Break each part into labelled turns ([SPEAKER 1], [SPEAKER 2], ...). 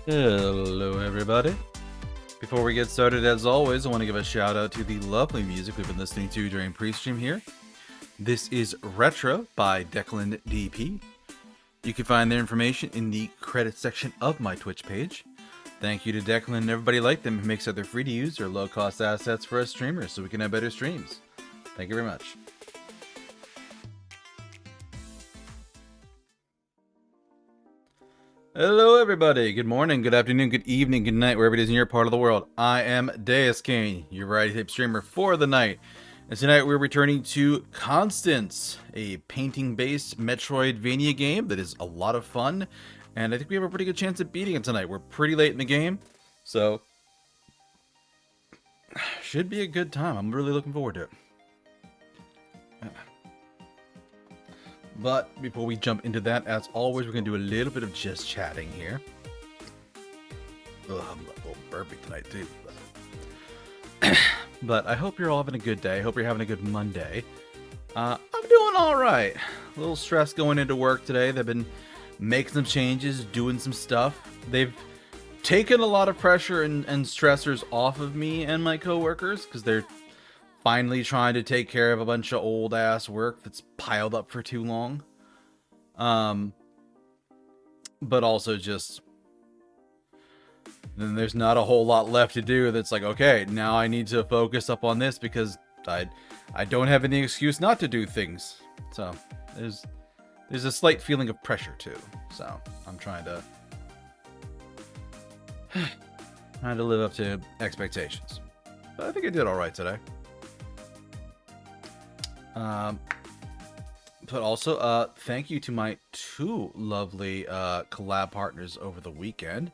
[SPEAKER 1] Hello everybody. Before we get started, as always, I want to give a shout out to the lovely music we've been listening to during pre-stream here. This is Retro by Declan DP. You can find their information in the credits section of my Twitch page. Thank you to Declan and everybody like them who makes other free to use or low cost assets for us streamers so we can have better streams. Thank you very much. Hello everybody, good morning, good afternoon, good evening, good night, wherever it is in your part of the world. I am Deuscain, your variety type streamer for the night. And tonight we're returning to Constance, a painting-based metroidvania game that is a lot of fun. And I think we have a pretty good chance of beating it tonight. We're pretty late in the game, so should be a good time. I'm really looking forward to it. But before we jump into that, as always, we're going to do a little bit of just chatting here. Ugh, I'm a little burpy tonight, too. But I hope you're all having a good day. I hope you're having a good Monday. I'm doing all right. A little stressed going into work today. They've been making some changes, doing some stuff. They've taken a lot of pressure and stressors off of me and my coworkers because they're finally trying to take care of a bunch of old ass work that's piled up for too long. But also just then there's not a whole lot left to do. That's like, okay, now I need to focus up on this because I don't have any excuse not to do things. So there's a slight feeling of pressure too. So I'm trying to live up to expectations. But I think I did all right today. But also, thank you to my two lovely collab partners over the weekend.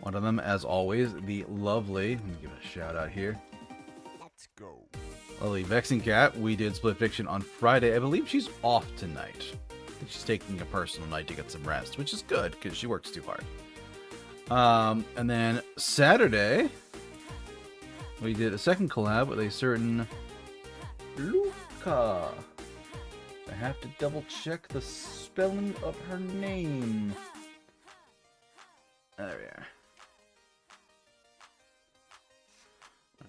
[SPEAKER 1] One of them, as always, the lovely, let me give a shout out here.
[SPEAKER 2] Let's go.
[SPEAKER 1] Lovely Vexing Cat. We did Split Fiction on Friday. I believe she's off tonight. I think she's taking a personal night to get some rest, which is good because she works too hard. And then Saturday, we did a second collab with a certain Luca. I have to double check the spelling of her name. There we are.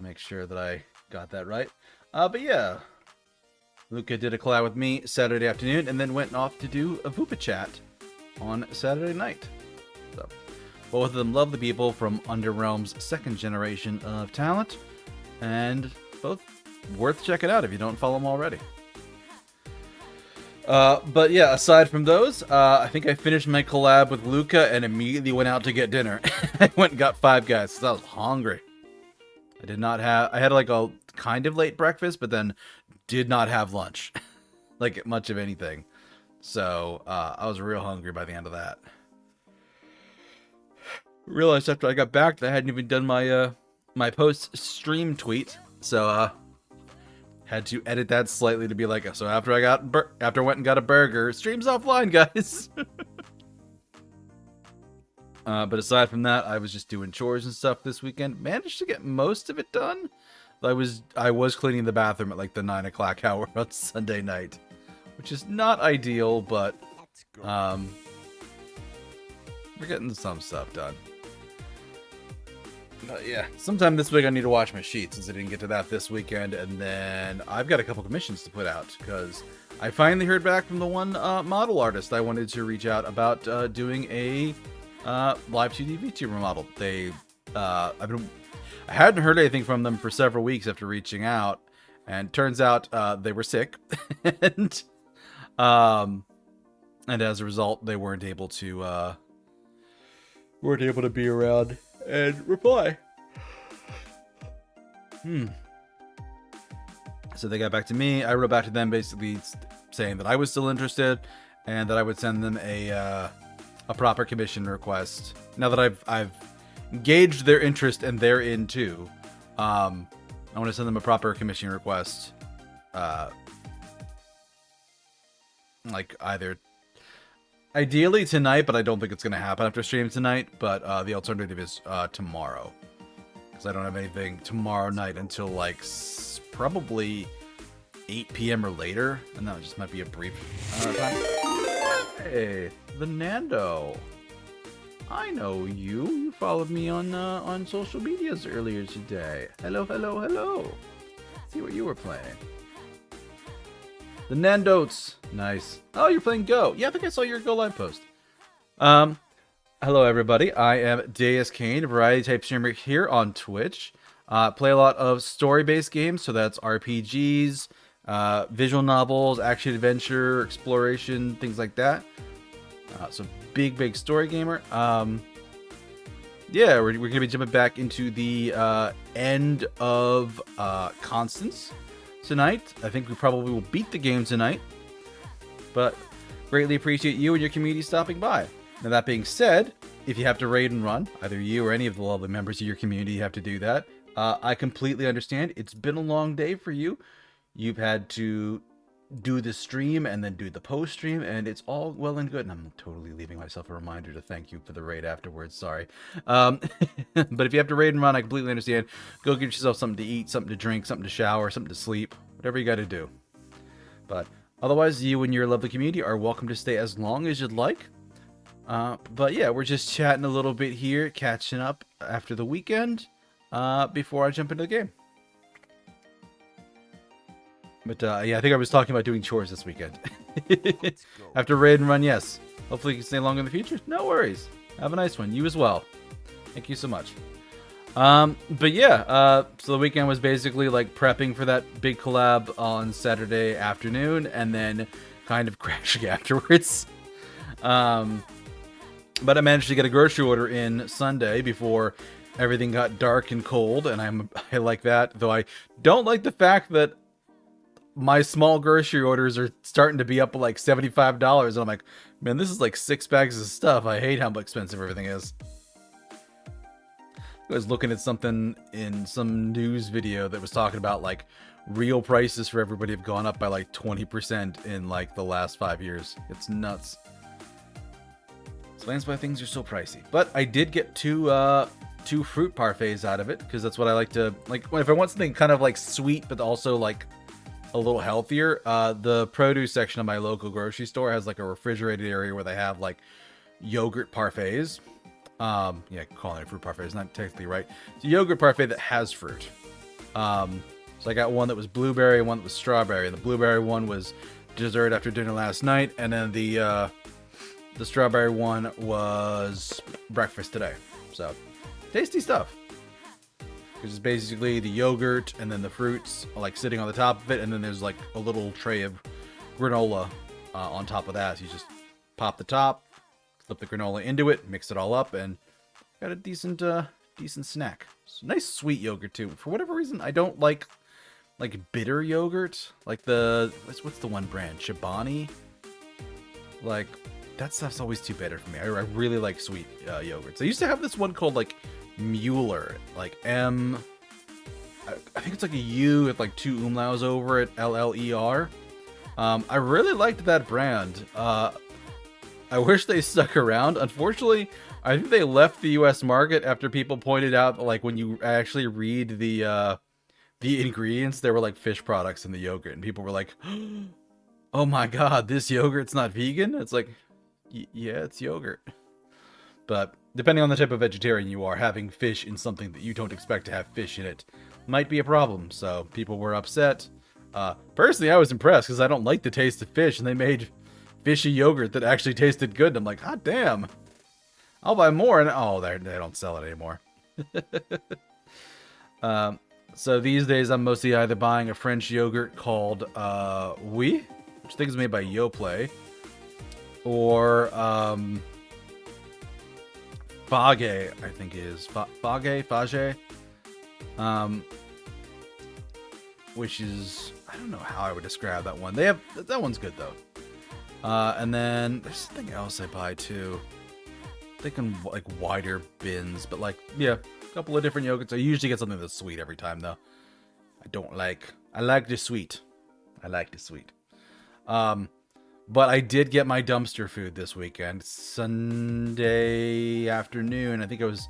[SPEAKER 1] Make sure that I got that right. But yeah, Luca did a collab with me Saturday afternoon and then went off to do a Vupa chat on Saturday night. So both of them love the people from Underrealm's second generation of talent, and both worth checking out if you don't follow them already. But yeah, aside from those, I think I finished my collab with Luca and immediately went out to get dinner. I went and got Five Guys because I was hungry. I had like a kind of late breakfast, but then did not have lunch. Like much of anything. So, I was real hungry by the end of that. Realized after I got back that I hadn't even done my, my post-stream tweet. So, had to edit that slightly to be like, so after I went and got a burger, stream's offline, guys. But aside from that, I was just doing chores and stuff this weekend. Managed to get most of it done. I was cleaning the bathroom at like the 9 o'clock hour on Sunday night, which is not ideal, but we're getting some stuff done. But yeah, sometime this week I need to wash my sheets since I didn't get to that this weekend, and then I've got a couple commissions to put out because I finally heard back from the one model artist I wanted to reach out about doing a live 2D VTuber model. I hadn't heard anything from them for several weeks after reaching out, and turns out they were sick, and as a result, they weren't able to be around and reply. So they got back to me. I wrote back to them basically saying that I was still interested and that I would send them a proper commission request. Now that I've gauged their interest and they're in too, I want to send them a proper commission request. Like either ideally tonight, but I don't think it's going to happen after stream tonight. But the alternative is tomorrow, because I don't have anything tomorrow night until like probably 8 p.m. or later, and that just might be a brief time. Hey, the Nando. I know you. You followed me on social medias earlier today. Hello, hello, hello. See what you were playing. The Nandotes. Nice. Oh, you're playing Go. Yeah, I think I saw your Go Live post. Hello, everybody. I am Deuscain, variety type streamer here on Twitch. Play a lot of story-based games, so that's RPGs, visual novels, action adventure, exploration, things like that. So big story gamer. Yeah, we're gonna be jumping back into the end of Constance tonight. I think we probably will beat the game tonight, but greatly appreciate you and your community stopping by. Now, that being said, if you have to raid and run, either you or any of the lovely members of your community have to do that. I completely understand. It's been a long day for you. You've had to do the stream and then do the post stream, and it's all well and good. And I'm totally leaving myself a reminder to thank you for the raid afterwards. Sorry. But if you have to raid and run, I completely understand. Go get yourself something to eat, something to drink, something to shower, something to sleep, whatever you got to do. But otherwise, you and your lovely community are welcome to stay as long as you'd like. But yeah, we're just chatting a little bit here, catching up after the weekend, before I jump into the game. But yeah, I think I was talking about doing chores this weekend. After raid and run, yes. Hopefully you can stay long in the future. No worries. Have a nice one. You as well. Thank you so much. But yeah, so the weekend was basically like prepping for that big collab on Saturday afternoon, and then kind of crashing afterwards. But I managed to get a grocery order in Sunday before everything got dark and cold, and I like that, though I don't like the fact that my small grocery orders are starting to be up like $75, and I'm like, man, this is like 6 bags of stuff. I hate how expensive everything is. I was looking at something in some news video that was talking about like real prices for everybody have gone up by like 20% in like the last 5 years. It's nuts. Explains why things are so pricey. But I did get two fruit parfaits out of it, because that's what I like to, like, if I want something kind of like sweet but also like a little healthier. The produce section of my local grocery store has like a refrigerated area where they have like yogurt parfaits. Yeah, calling it fruit parfait is not technically right. It's a yogurt parfait that has fruit. So I got one that was blueberry and one that was strawberry. And the blueberry one was dessert after dinner last night, and then the strawberry one was breakfast today. So tasty stuff. Which is basically the yogurt and then the fruits like sitting on the top of it, and then there's like a little tray of granola on top of that. So you just pop the top, flip the granola into it, mix it all up, and got a decent snack. It's a nice sweet yogurt too. For whatever reason, I don't like bitter yogurt. Like what's the one brand? Chobani? Like that stuff's always too bitter for me. I really like sweet yogurts. I used to have this one called like Mueller, like I think it's like a U with like 2 umlauts over it, LLER. I really liked that brand. I wish they stuck around. Unfortunately, I think they left the US market after people pointed out that, like, when you actually read the ingredients, there were like fish products in the yogurt, and people were like, oh my god, this yogurt's not vegan? It's like, yeah, it's yogurt. But depending on the type of vegetarian you are, having fish in something that you don't expect to have fish in it might be a problem. So people were upset. Personally, I was impressed because I don't like the taste of fish, and they made fishy yogurt that actually tasted good. And I'm like, hot damn, I'll buy more. And oh, they don't sell it anymore. So these days I'm mostly either buying a French yogurt called Oui, which I think is made by Yoplait, or Fage, I think is Fage, which is, I don't know how I would describe that one. That one's good though. And then there's something else I buy too. I think in like wider bins, but like, yeah, a couple of different yogurts. I usually get something that's sweet every time though. I like the sweet. But I did get my dumpster food this weekend. Sunday afternoon, I think I was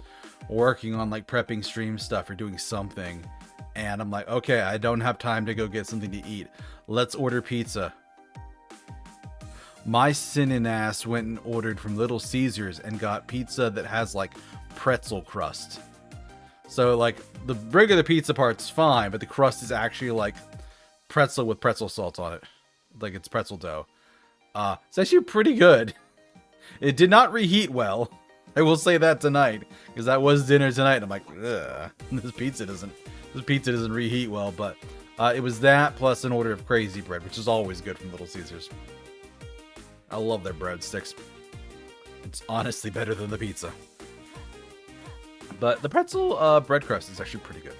[SPEAKER 1] working on like prepping stream stuff or doing something. And I'm like, okay, I don't have time to go get something to eat. Let's order pizza. my sinning ass went and ordered from Little Caesars and got pizza that has like pretzel crust. So like the regular pizza part's fine, but the crust is actually like pretzel with pretzel salt on it. Like it's pretzel dough. It's actually pretty good. It did not reheat well. I will say that tonight, because that was dinner tonight. And I'm like, ugh, this pizza doesn't reheat well. But it was that plus an order of crazy bread, which is always good from Little Caesars. I love their breadsticks. It's honestly better than the pizza. But the pretzel bread crust is actually pretty good.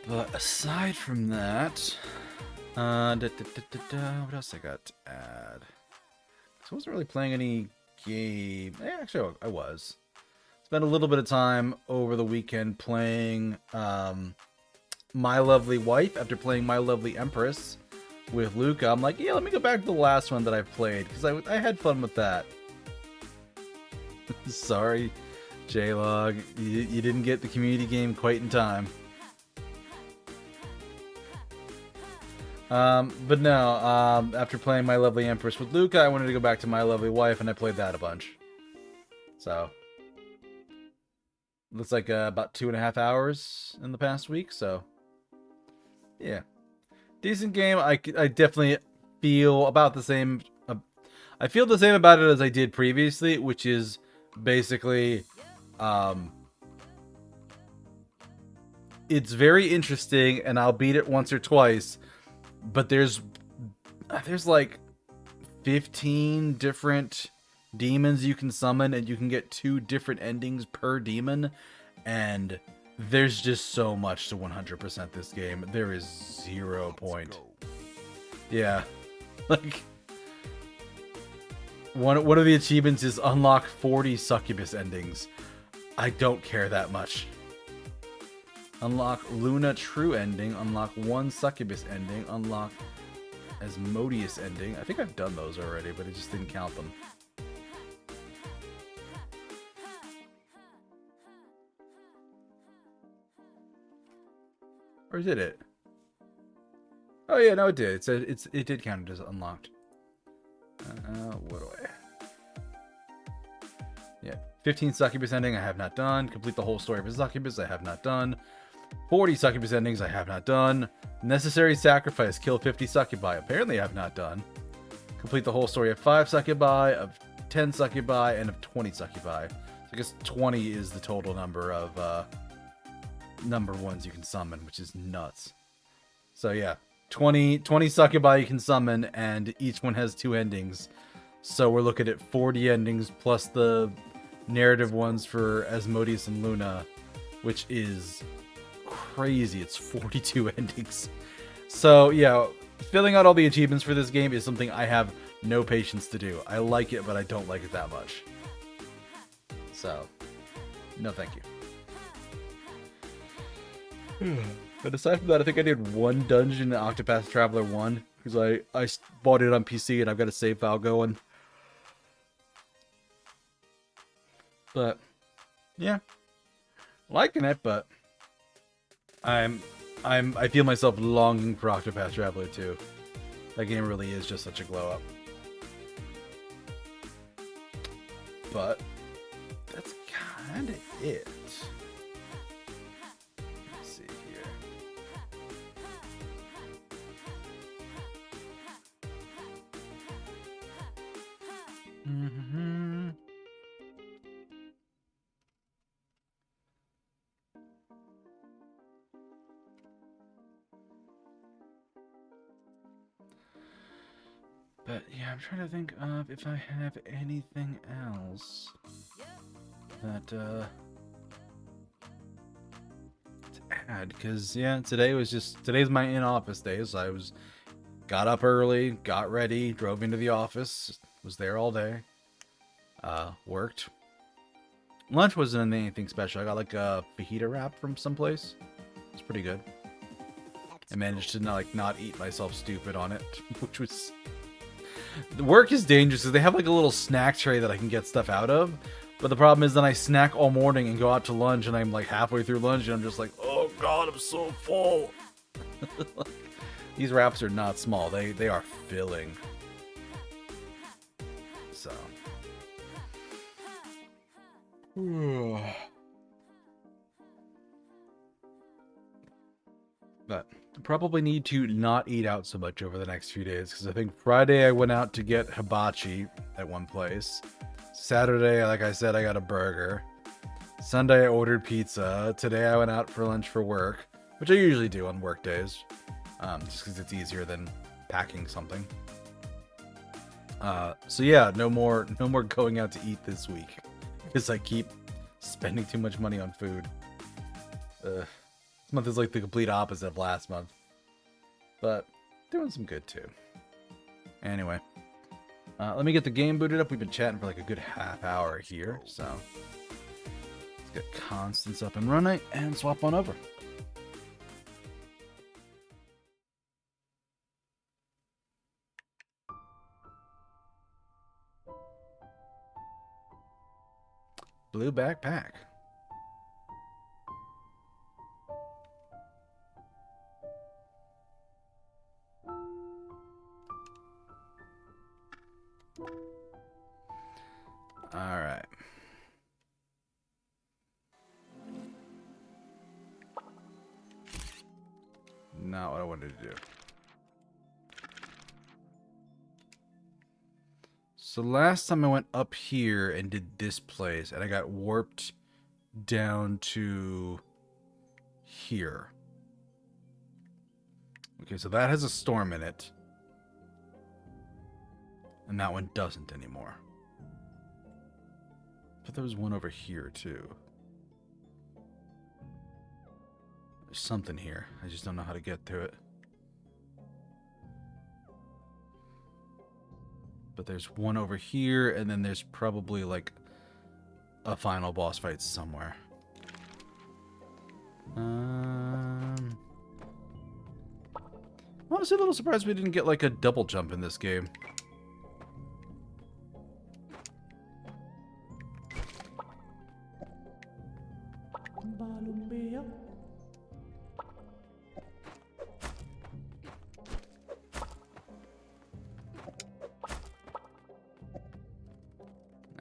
[SPEAKER 1] But aside from that, what else I got to add? I wasn't really playing any game. Actually, I was. Spent a little bit of time over the weekend playing My Lovely Wife after playing My Lovely Empress with Luca. I'm like, yeah, let me go back to the last one that I've played, because I had fun with that. Sorry, J-Log. You didn't get the community game quite in time. But no, after playing My Lovely Empress with Luca, I wanted to go back to My Lovely Wife, and I played that a bunch. So, looks like about 2.5 hours in the past week, so, yeah. Decent game. I definitely feel about the same, I feel the same about it as I did previously, which is basically, it's very interesting, and I'll beat it once or twice. But there's like 15 different demons you can summon, and you can get 2 different endings per demon, and there's just so much to 100% this game. There is 0 point. Yeah, like one of the achievements is unlock 40 succubus endings. I don't care that much. Unlock Luna True ending, unlock 1 Succubus ending, unlock Asmodeus ending. I think I've done those already, but it just didn't count them. Or did it? Oh yeah, no it did. It said it did count it as unlocked. What do I... Yeah, 15 Succubus ending, I have not done. Complete the whole story of a Succubus, I have not done. 40 Succubus endings, I have not done. Necessary Sacrifice, kill 50 Succubi, apparently I have not done. Complete the whole story of 5 Succubi, of 10 Succubi, and of 20 Succubi. So I guess 20 is the total number of ones you can summon, which is nuts. So yeah, 20 Succubi you can summon, and each one has 2 endings. So we're looking at 40 endings plus the narrative ones for Asmodeus and Luna, which is crazy. It's 42 endings. So yeah, filling out all the achievements for this game is something I have no patience to do. I like it, but I don't like it that much. So, no thank you. But aside from that, I think I did 1 dungeon in Octopath Traveler 1, because I bought it on PC and I've got a save file going. But, yeah. Liking it, but I feel myself longing for Octopath Traveler 2. That game really is just such a glow up. But that's kind of it. Let's see here. But yeah, I'm trying to think of if I have anything else that to add, because yeah, today's my in-office day, so I got up early, got ready, drove into the office, was there all day, worked. Lunch wasn't anything special. I got like a fajita wrap from someplace. It's pretty good. I managed to not eat myself stupid on it, which was... The work is dangerous because they have like a little snack tray that I can get stuff out of. But the problem is then I snack all morning and go out to lunch, and I'm like halfway through lunch and I'm just like, oh god, I'm so full. These wraps are not small. They are filling. So. But I probably need to not eat out so much over the next few days, because I think Friday I went out to get hibachi at one place. Saturday, like I said, I got a burger. Sunday I ordered pizza. Today I went out for lunch for work, which I usually do on work days, just because it's easier than packing something. So yeah, no more going out to eat this week, because I keep spending too much money on food. This month is like the complete opposite of last month, but doing some good too. Anyway, let me get the game booted up. We've been chatting for like a good half hour here, so let's get Constance up and running and swap on over. Blue backpack. All right. Not what I wanted to do. So last time I went up here and did this place, and I got warped down to here. Okay, so that has a storm in it. And that one doesn't anymore. But there was one over here, too. There's something here. I just don't know how to get to it. But there's one over here, and then there's probably, like, a final boss fight somewhere. I'm honestly a little surprised we didn't get, like, a double jump in this game.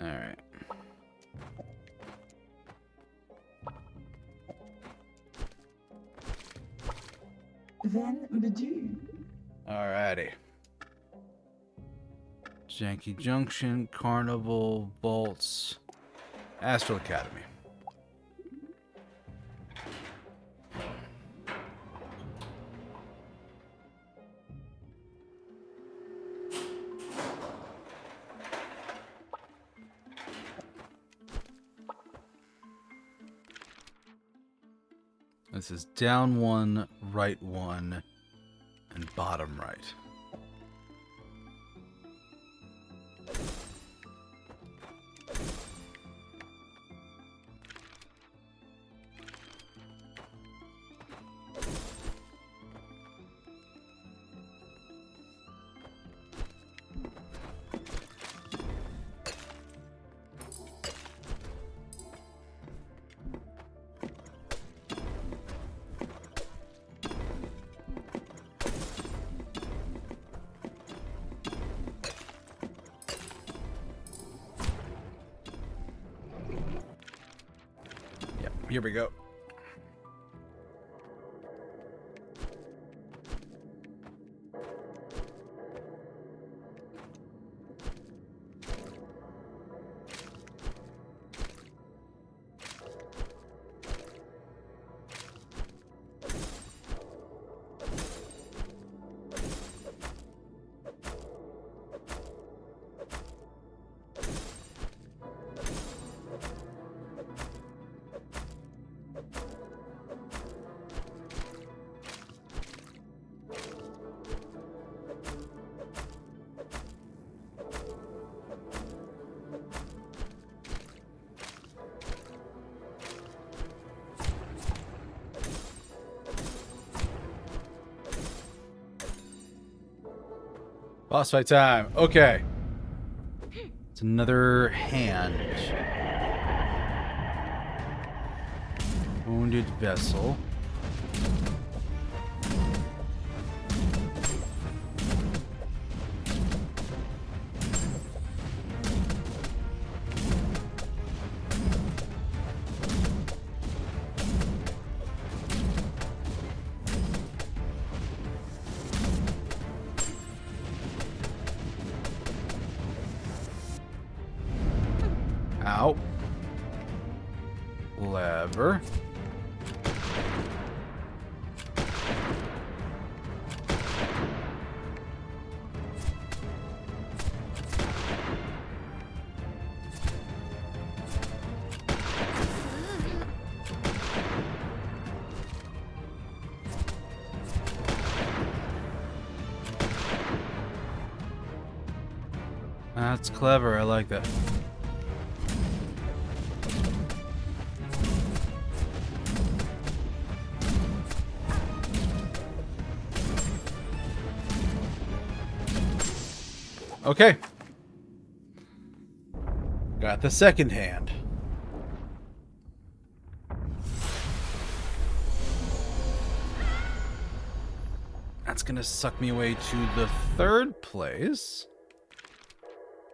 [SPEAKER 1] Alright.
[SPEAKER 2] Then Badoo.
[SPEAKER 1] Alrighty. Janky Junction, Carnival, Vaults, Astral Academy. This is down one, right one, and bottom right. Here we go. Boss fight time. Okay. It's another hand. Wounded vessel. Ow. Lever. That's clever. I like that. Okay. Got the second hand. That's gonna suck me away to the third place,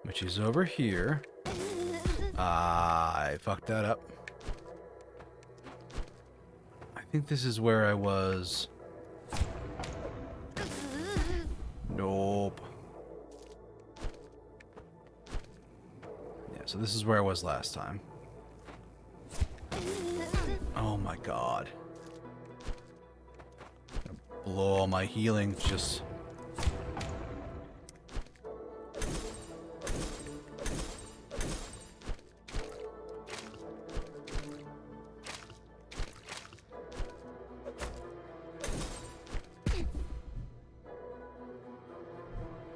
[SPEAKER 1] which is over here. I fucked that up. I think this is where I was. Nope. Yeah, so this is where I was last time. Oh my god. Blow all my healing just...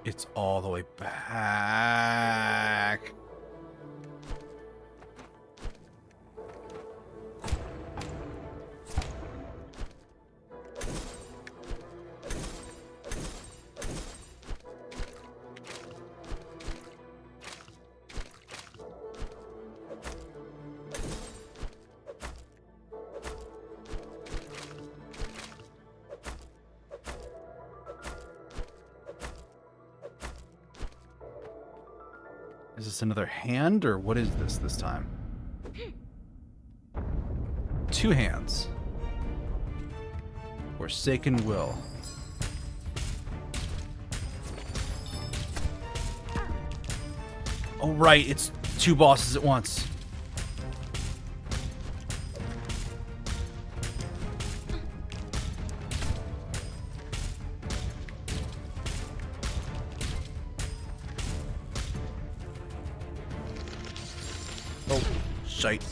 [SPEAKER 1] It's all the way back. Is this another hand, or what is this time? Two hands. Forsaken Will. Oh, right, it's two bosses at once. Oh, shite.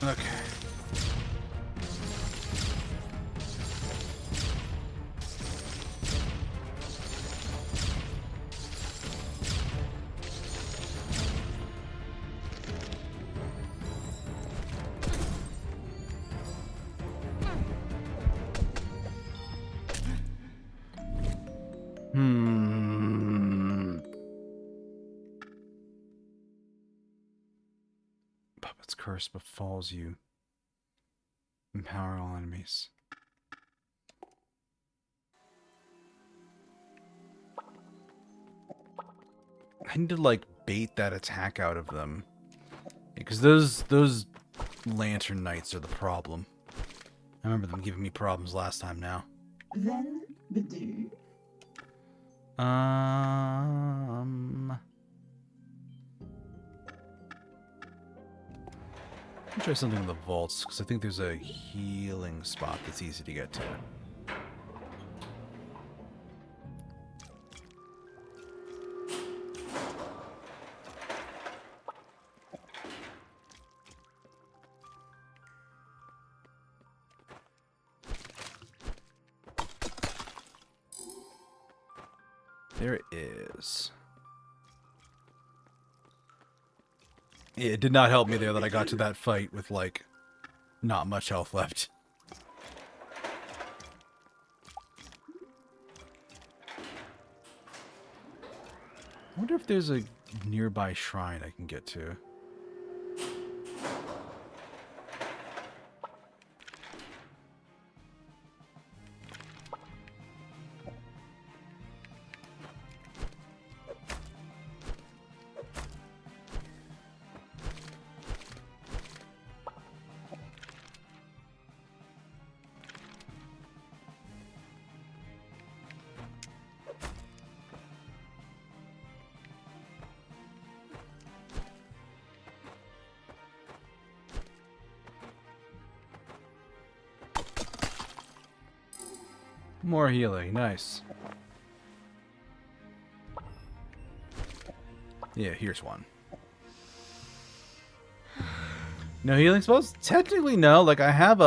[SPEAKER 1] Okay. Puppet's curse befalls you. Empower all enemies. I need to, like, bait that attack out of them. Because those lantern knights are the problem. I remember them giving me problems last time now.
[SPEAKER 2] Then Badoo.
[SPEAKER 1] Let me try something in the vaults, because I think there's a healing spot that's easy to get to. There is. It did not help me there that I got to that fight with, like, not much health left. I wonder if there's a nearby shrine I can get to. More healing, nice. Yeah, here's one. No healing spells? Technically, no. Like, I have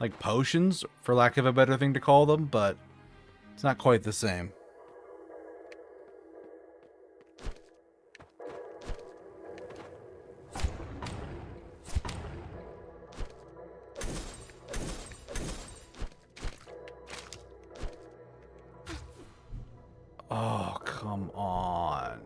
[SPEAKER 1] like, potions, for lack of a better thing to call them, but it's not quite the same. Oh, come on.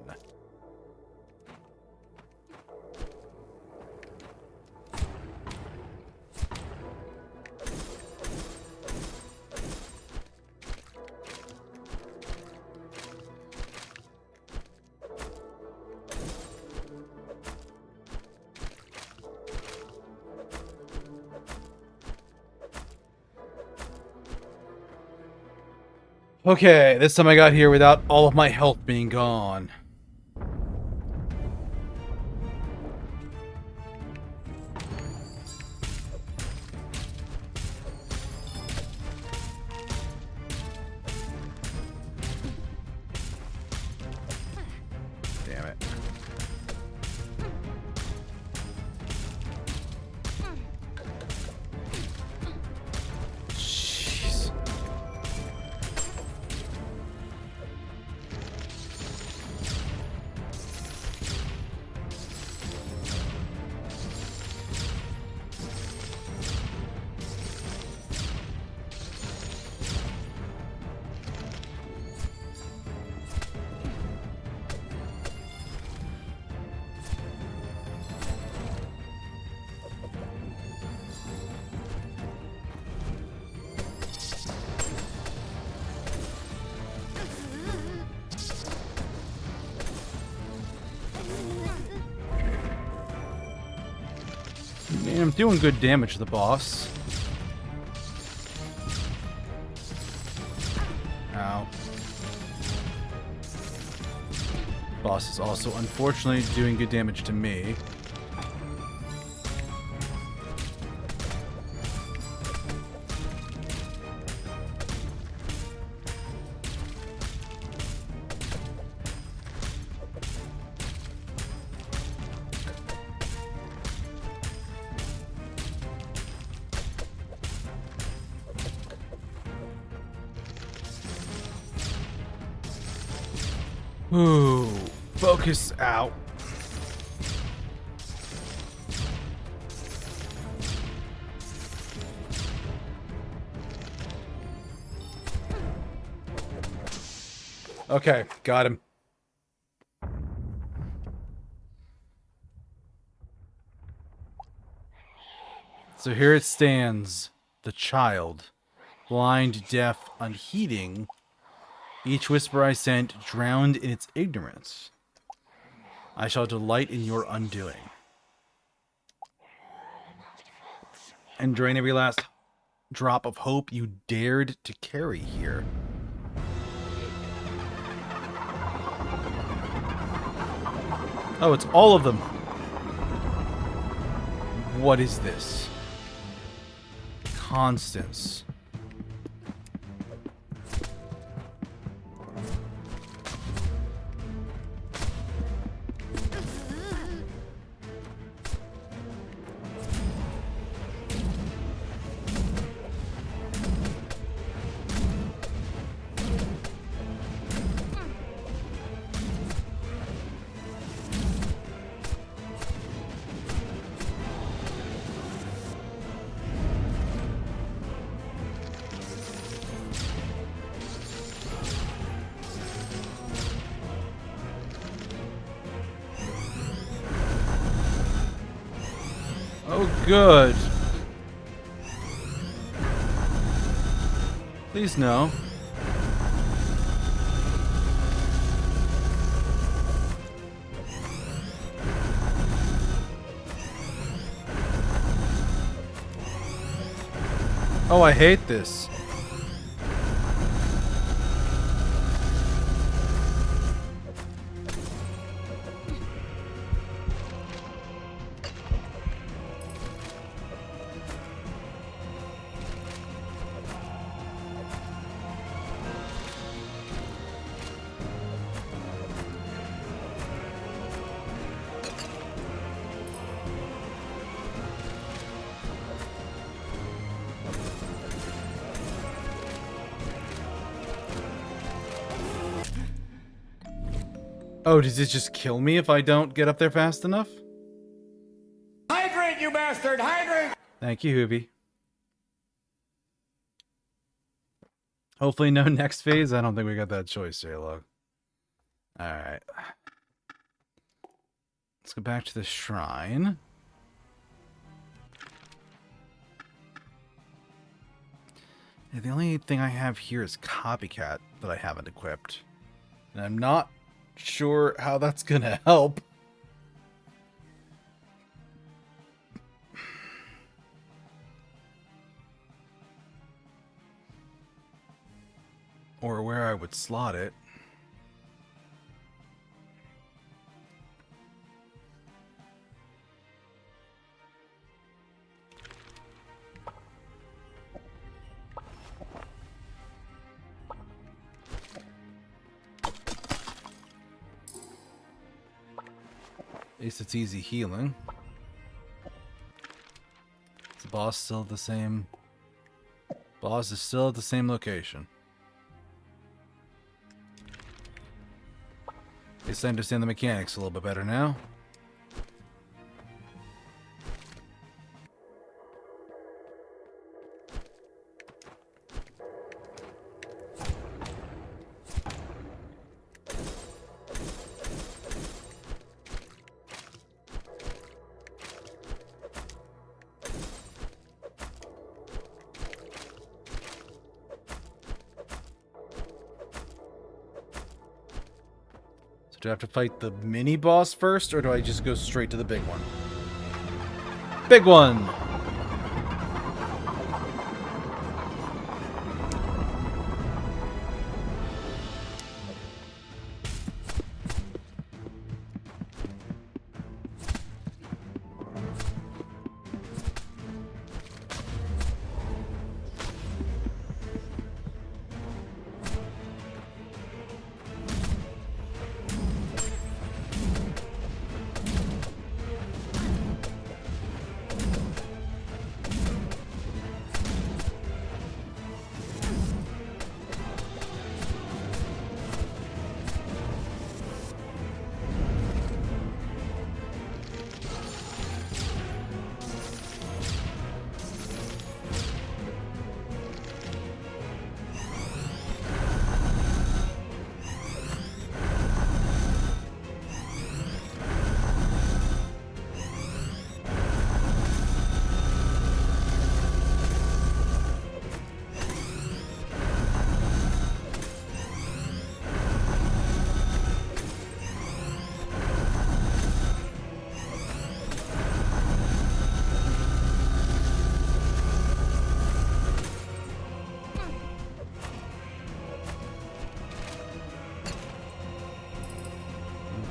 [SPEAKER 1] Okay, this time I got here without all of my health being gone. Damn it. Jeez. Man, I'm doing good damage to the boss. Ow. Boss is also, unfortunately, doing good damage to me. Ooh, focus out. Okay, got him. So here it stands, the child, blind, deaf, unheeding. Each whisper I sent, drowned in its ignorance. I shall delight in your undoing, and drain every last drop of hope you dared to carry here. Oh, it's all of them. What is this? Constance. Oh, good. Please no. Oh, I hate this. Oh, does it just kill me if I don't get up there fast enough?
[SPEAKER 3] Hydrate, you bastard! Hydrate!
[SPEAKER 1] Thank you, Hoobie. Hopefully no next phase. I don't think we got that choice, J-Log. Alright. Let's go back to the shrine. Yeah, the only thing I have here is Copycat that I haven't equipped. And I'm not sure how that's gonna help. Or where I would slot it. At least it's easy healing. Is the boss still at the same? Boss is still at the same location. At least I understand the mechanics a little bit better now. Do I have to fight the mini boss first, or do I just go straight to the big one? Big one!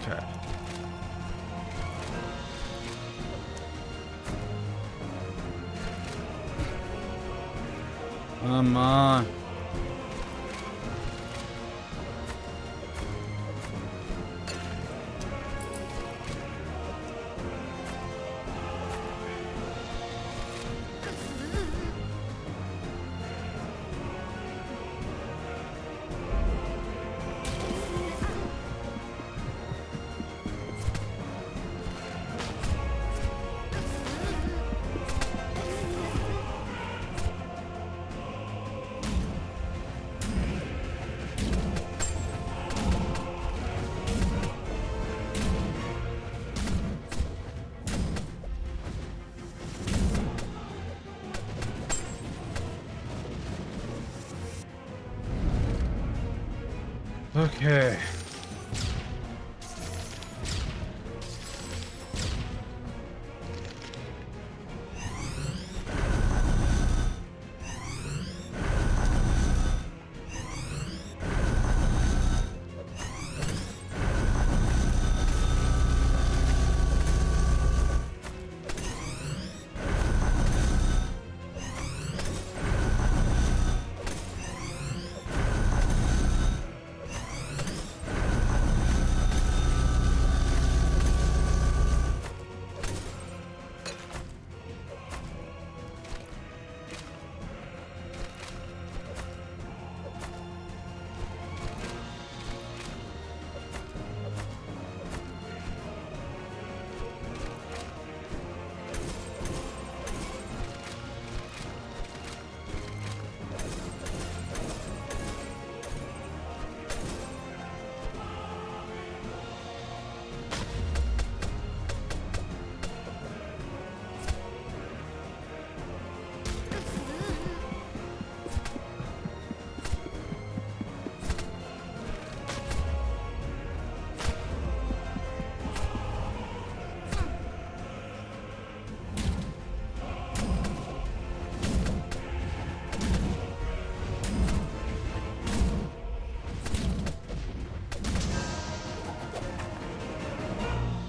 [SPEAKER 1] Okay. Come on. Okay.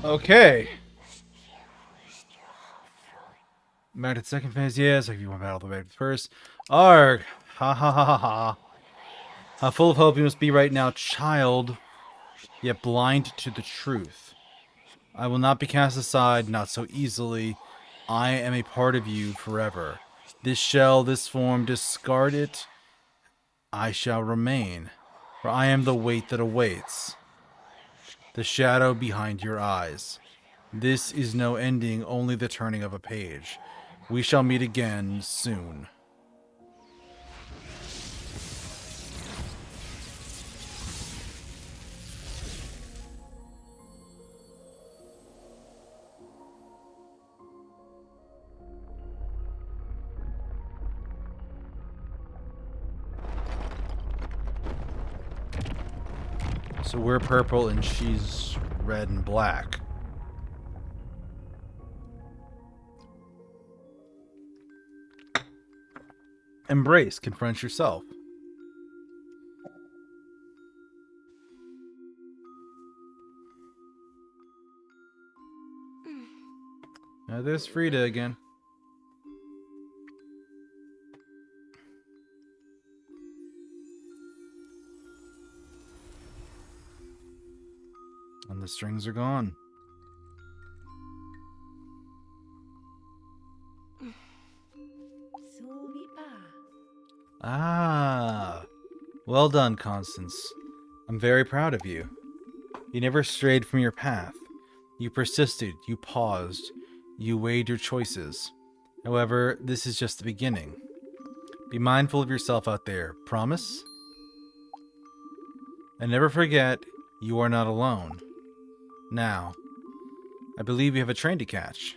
[SPEAKER 1] Okay. Back to the second phase, yes. Like if you want to battle the way to the first. Arg! Ha ha ha ha ha. How full of hope you must be right now, child, yet blind to the truth. I will not be cast aside, not so easily. I am a part of you forever. This shell, this form, discard it. I shall remain, for I am the weight that awaits. The shadow behind your eyes. This is no ending, only the turning of a page. We shall meet again soon. So we're purple and she's red and black. Embrace, confront yourself. Now there's Frida again. And the strings are gone. Ah, well done, Constance. I'm very proud of you. You never strayed from your path. You persisted, you paused, you weighed your choices. However, this is just the beginning. Be mindful of yourself out there, promise? And never forget, you are not alone. Now, I believe you have a train to catch.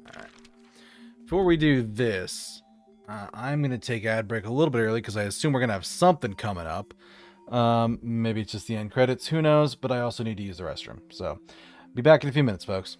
[SPEAKER 1] Alright. Before we do this, I'm going to take ad break a little bit early because I assume we're going to have something coming up. Maybe it's just the end credits, who knows, but I also need to use the restroom. So, be back in a few minutes, folks.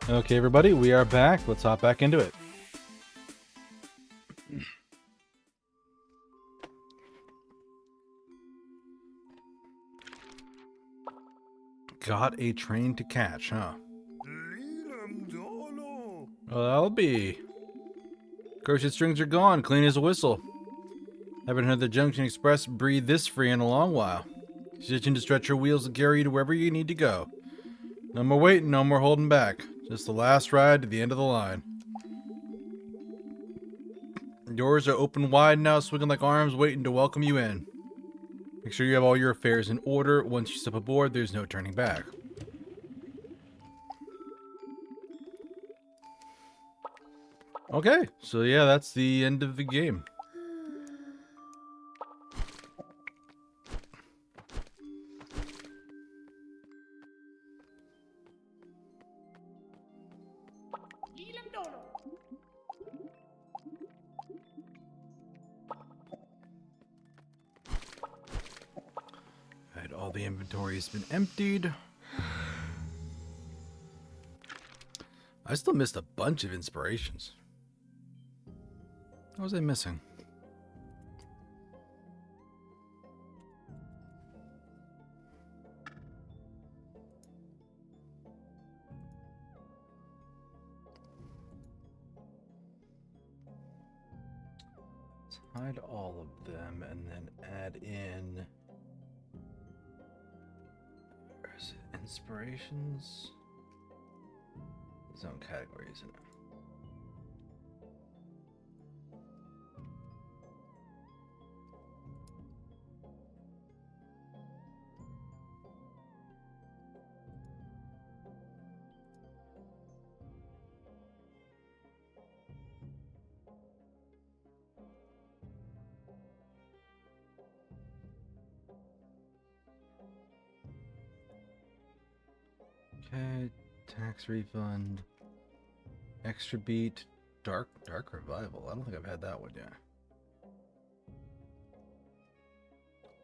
[SPEAKER 1] Okay, everybody, we are back. Let's hop back into it. Got a train to catch, huh? Well, that'll be. Crochet strings are gone, clean as a whistle. Haven't heard the Junction Express breathe this free in a long while. She's itching to stretch her wheels and carry you to wherever you need to go. No more waiting, no more holding back. Just the last ride to the end of the line. Doors are open wide now, swinging like arms waiting to welcome you in. Make sure you have all your affairs in order. Once you step aboard, there's no turning back. Okay, so yeah, that's the end of the game. Alright, all the inventory has been emptied. I still missed a bunch of inspirations. What was I missing? Let's hide all of them and then add in inspirations. Zone category, isn't it? Okay, tax refund, extra beat, dark revival. I don't think I've had that one yet.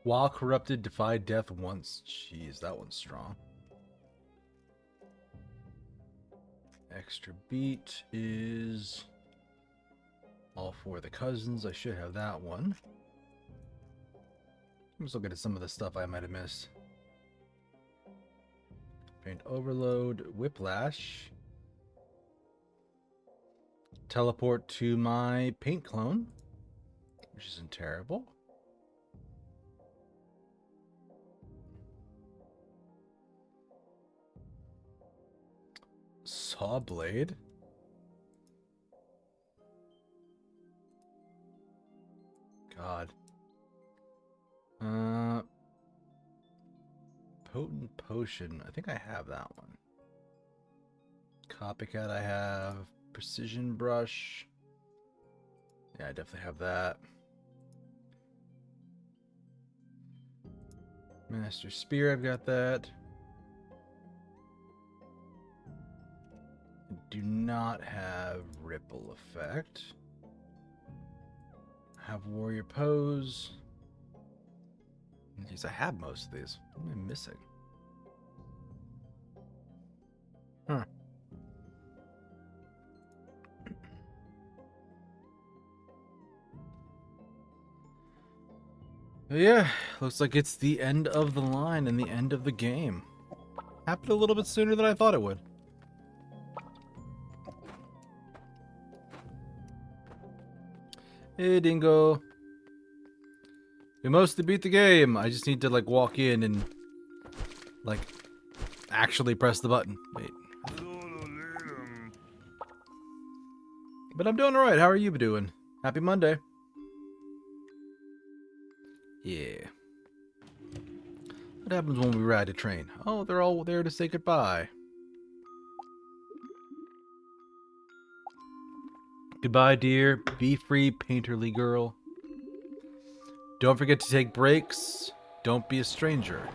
[SPEAKER 1] While corrupted, defy death once. Jeez, that one's strong. Extra beat is all for the cousins. I should have that one. I'm just looking at some of the stuff I might have missed. Paint overload, whiplash. Teleport to my paint clone, which isn't terrible. Saw blade. God. Potent potion. I think I have that one. Copycat I have. Precision brush. Yeah, I definitely have that. Master spear, I've got that. I do not have ripple effect. I have warrior pose. Jeez, I have most of these. What am I missing? Huh. Yeah, looks like it's the end of the line and the end of the game. Happened a little bit sooner than I thought it would. Hey, Dingo. We mostly beat the game. I just need to, like, walk in and, like, actually press the button. Wait. But I'm doing alright. How are you doing? Happy Monday. Yeah. What happens when we ride a train? Oh, they're all there to say goodbye. Goodbye, dear. Be free, painterly girl. Don't forget to take breaks. Don't be a stranger.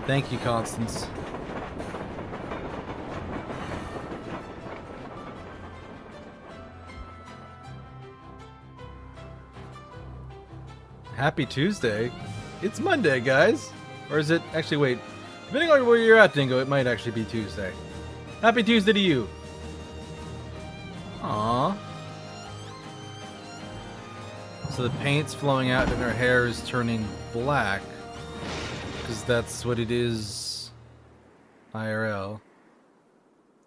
[SPEAKER 1] Thank you, Constance. Happy Tuesday. It's Monday, guys. Or is it... Actually, wait. Depending on where you're at, Dingo, it might actually be Tuesday. Happy Tuesday to you. Aww. So the paint's flowing out and her hair is turning black. Because that's what it is. IRL.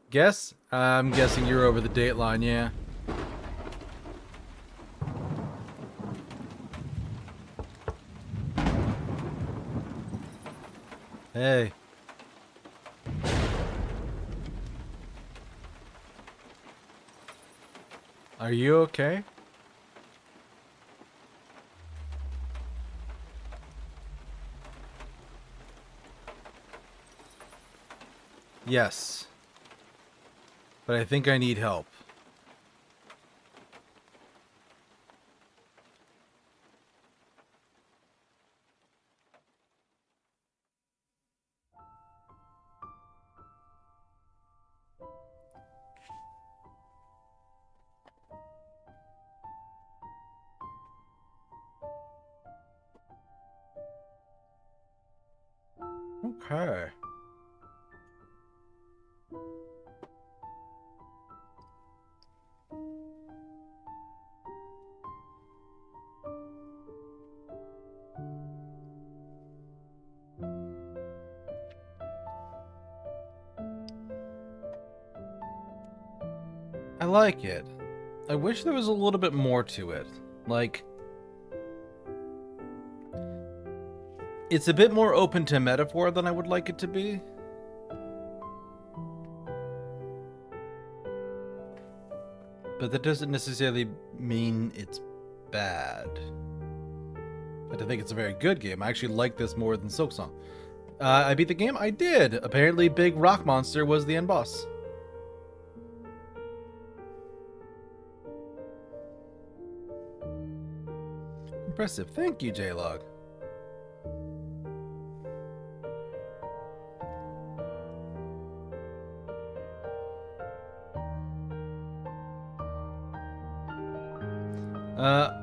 [SPEAKER 1] Guess? I'm guessing you're over the dateline, yeah. Hey. Are you okay? Yes. But I think I need help. Okay. I like it. I wish there was a little bit more to it. Like, it's a bit more open to metaphor than I would like it to be. But that doesn't necessarily mean it's bad. But I think it's a very good game. I actually like this more than Silksong. I beat the game? I did! Apparently Big Rock Monster was the end boss. Impressive. Thank you, J-Log.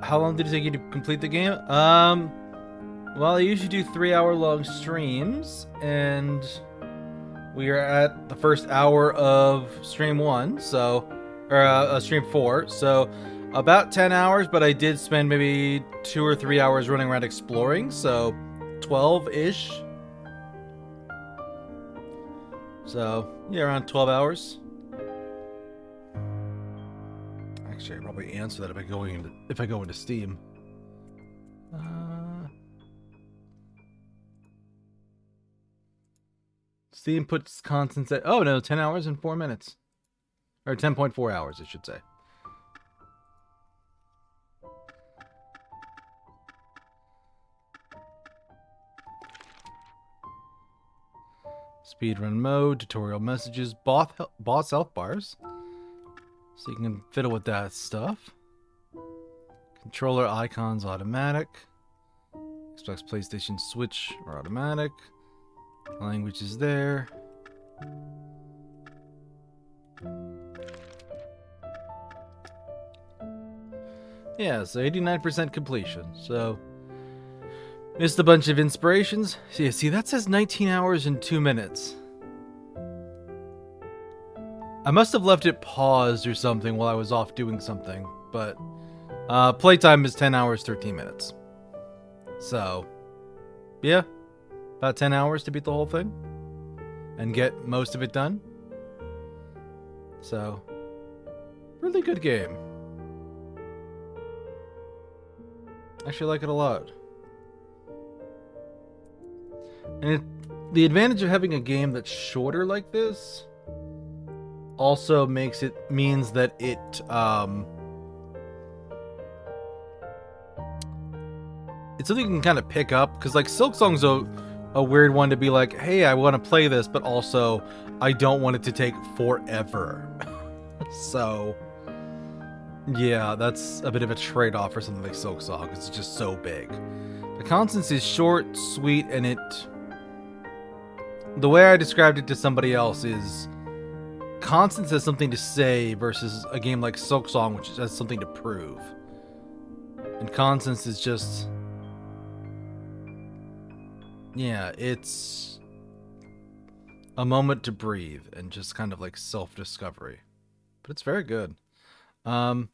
[SPEAKER 1] How long did it take you to complete the game? Well, I usually do 3-hour-long streams, and we are at the first hour of stream 1, so, or stream 4, so about 10 hours, but I did spend maybe 2 or 3 hours running around exploring, so 12-ish. So, yeah, around 12 hours. Actually, I probably answer that if I go into Steam. Steam puts Constance at 10 hours and 4 minutes, or 10.4 hours, I should say. Speedrun mode, tutorial messages, boss health bars. So you can fiddle with that stuff. Controller icons automatic. Xbox, PlayStation, Switch are automatic. Language is there. Yeah, so 89% completion. So missed a bunch of inspirations. See, that says 19 hours and 2 minutes. I must have left it paused or something while I was off doing something, but playtime is 10 hours, 13 minutes. So, yeah, about 10 hours to beat the whole thing and get most of it done. So, really good game. Actually like it a lot. And the advantage of having a game that's shorter like this also means that it's something you can kind of pick up, because like Silksong's a weird one to be like, hey, I want to play this, but also I don't want it to take forever. So yeah, that's a bit of a trade-off for something like Silksong, because it's just so big. The Constance is short, sweet, and the way I described it to somebody else is Constance has something to say versus a game like Silksong, which has something to prove. And Constance is just, yeah, it's a moment to breathe and just kind of like self-discovery. But it's very good. Um,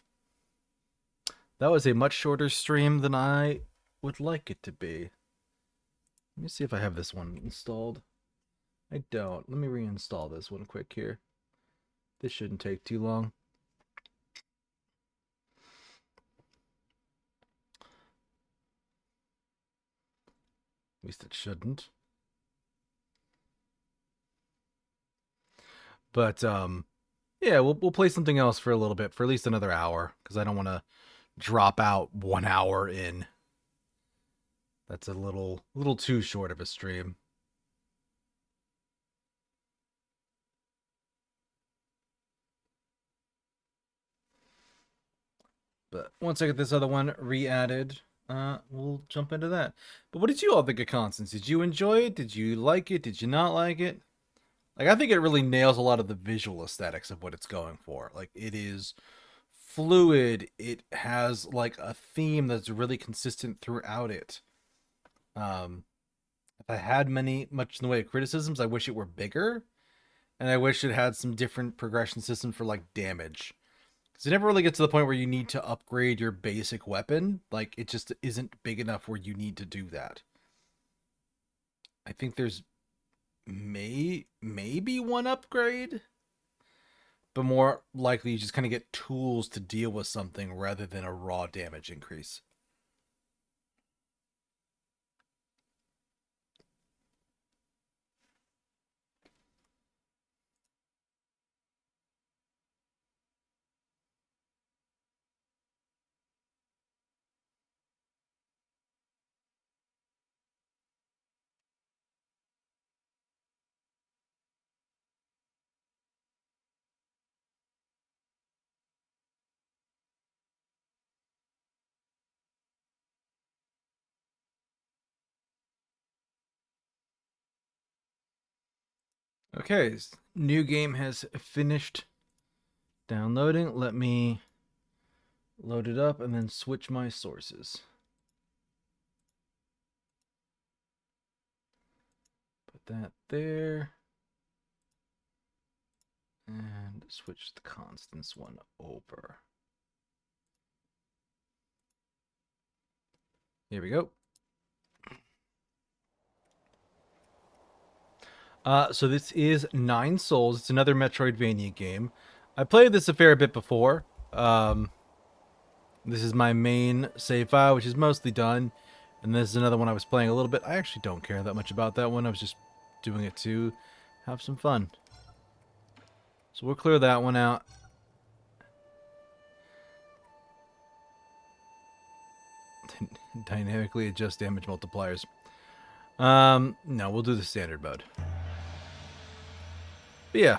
[SPEAKER 1] that was a much shorter stream than I would like it to be. Let me see if I have this one installed. I don't. Let me reinstall this one quick here. This shouldn't take too long. At least it shouldn't. But yeah, we'll play something else for a little bit, for at least another hour, because I don't want to drop out 1 hour in. That's a little too short of a stream. But once I get this other one re-added, we'll jump into that. But what did you all think of Constance? Did you enjoy it? Did you like it? Did you not like it? Like, I think it really nails a lot of the visual aesthetics of what it's going for. Like, it is fluid. It has like a theme that's really consistent throughout it. If I had much in the way of criticisms, I wish it were bigger, and I wish it had some different progression system for like damage. Because it never really gets to the point where you need to upgrade your basic weapon. Like, it just isn't big enough where you need to do that. I think there's maybe one upgrade, but more likely you just kind of get tools to deal with something rather than a raw damage increase. Okay, new game has finished downloading. Let me load it up and then switch my sources. Put that there. And switch the Constance one over. Here we go. So this is Nine Souls. It's another Metroidvania game. I played this a fair bit before. This is my main save file, which is mostly done. And this is another one I was playing a little bit. I actually don't care that much about that one. I was just doing it to have some fun. So we'll clear that one out. Dynamically adjust damage multipliers. No, we'll do the standard mode. But yeah.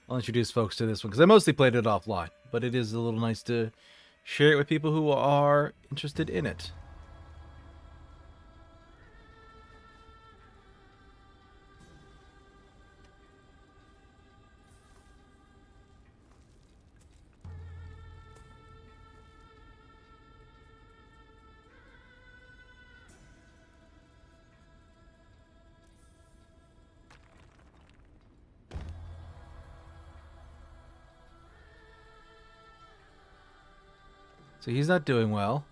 [SPEAKER 1] I'll introduce folks to this one, because I mostly played it offline. But it is a little nice to share it with people who are interested in it. So he's not doing well.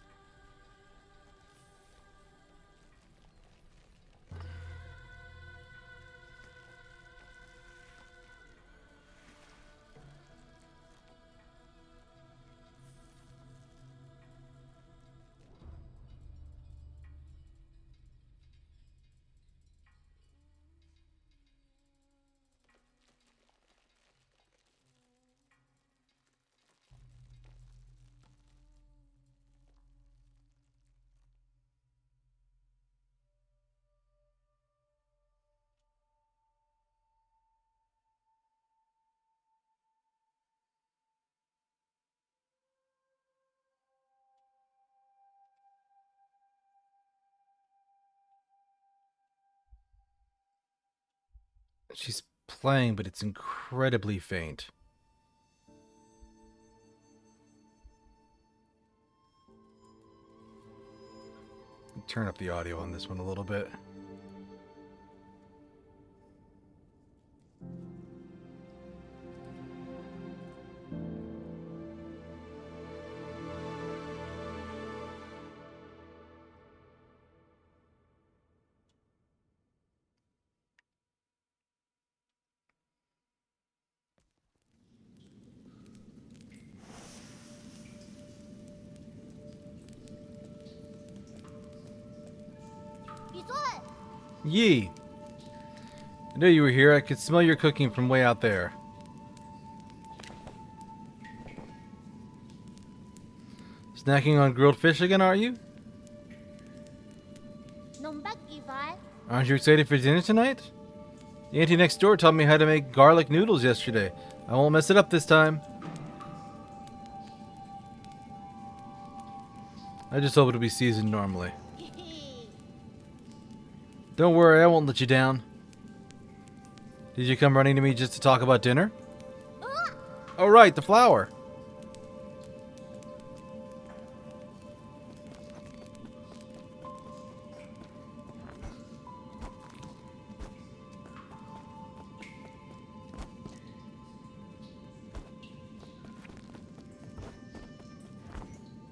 [SPEAKER 1] She's playing, but it's incredibly faint. Turn up the audio on this one a little bit. Yee. I knew you were here. I could smell your cooking from way out there. Snacking on grilled fish again, are you? Aren't you excited for dinner tonight? The auntie next door taught me how to make garlic noodles yesterday. I won't mess it up this time. I just hope it'll be seasoned normally. Don't worry, I won't let you down. Did you come running to me just to talk about dinner? Oh right, the flower.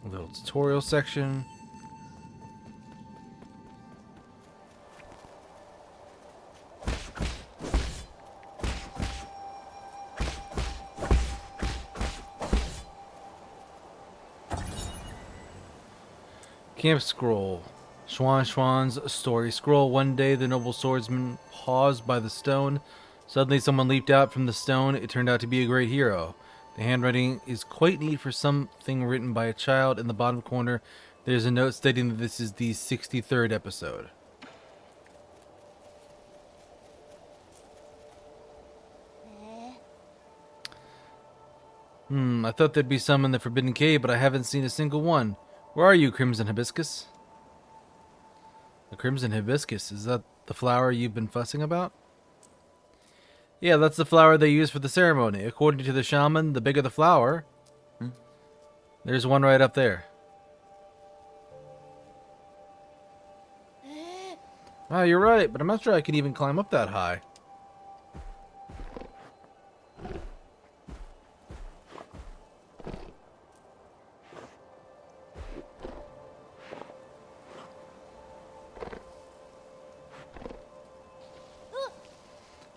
[SPEAKER 1] A little tutorial section. Camp scroll. Schwan's story scroll. One day the noble swordsman paused by the stone. Suddenly someone leaped out from the stone. It turned out to be a great hero. The handwriting is quite neat for something written by a child. In the bottom corner, there's a note stating that this is the 63rd episode. I thought there'd be some in the Forbidden Cave, but I haven't seen a single one. Where are you, Crimson Hibiscus? The Crimson Hibiscus, is that the flower you've been fussing about? Yeah, that's the flower they use for the ceremony. According to the shaman, the bigger the flower... There's one right up there. Ah, you're right, but I'm not sure I can even climb up that high.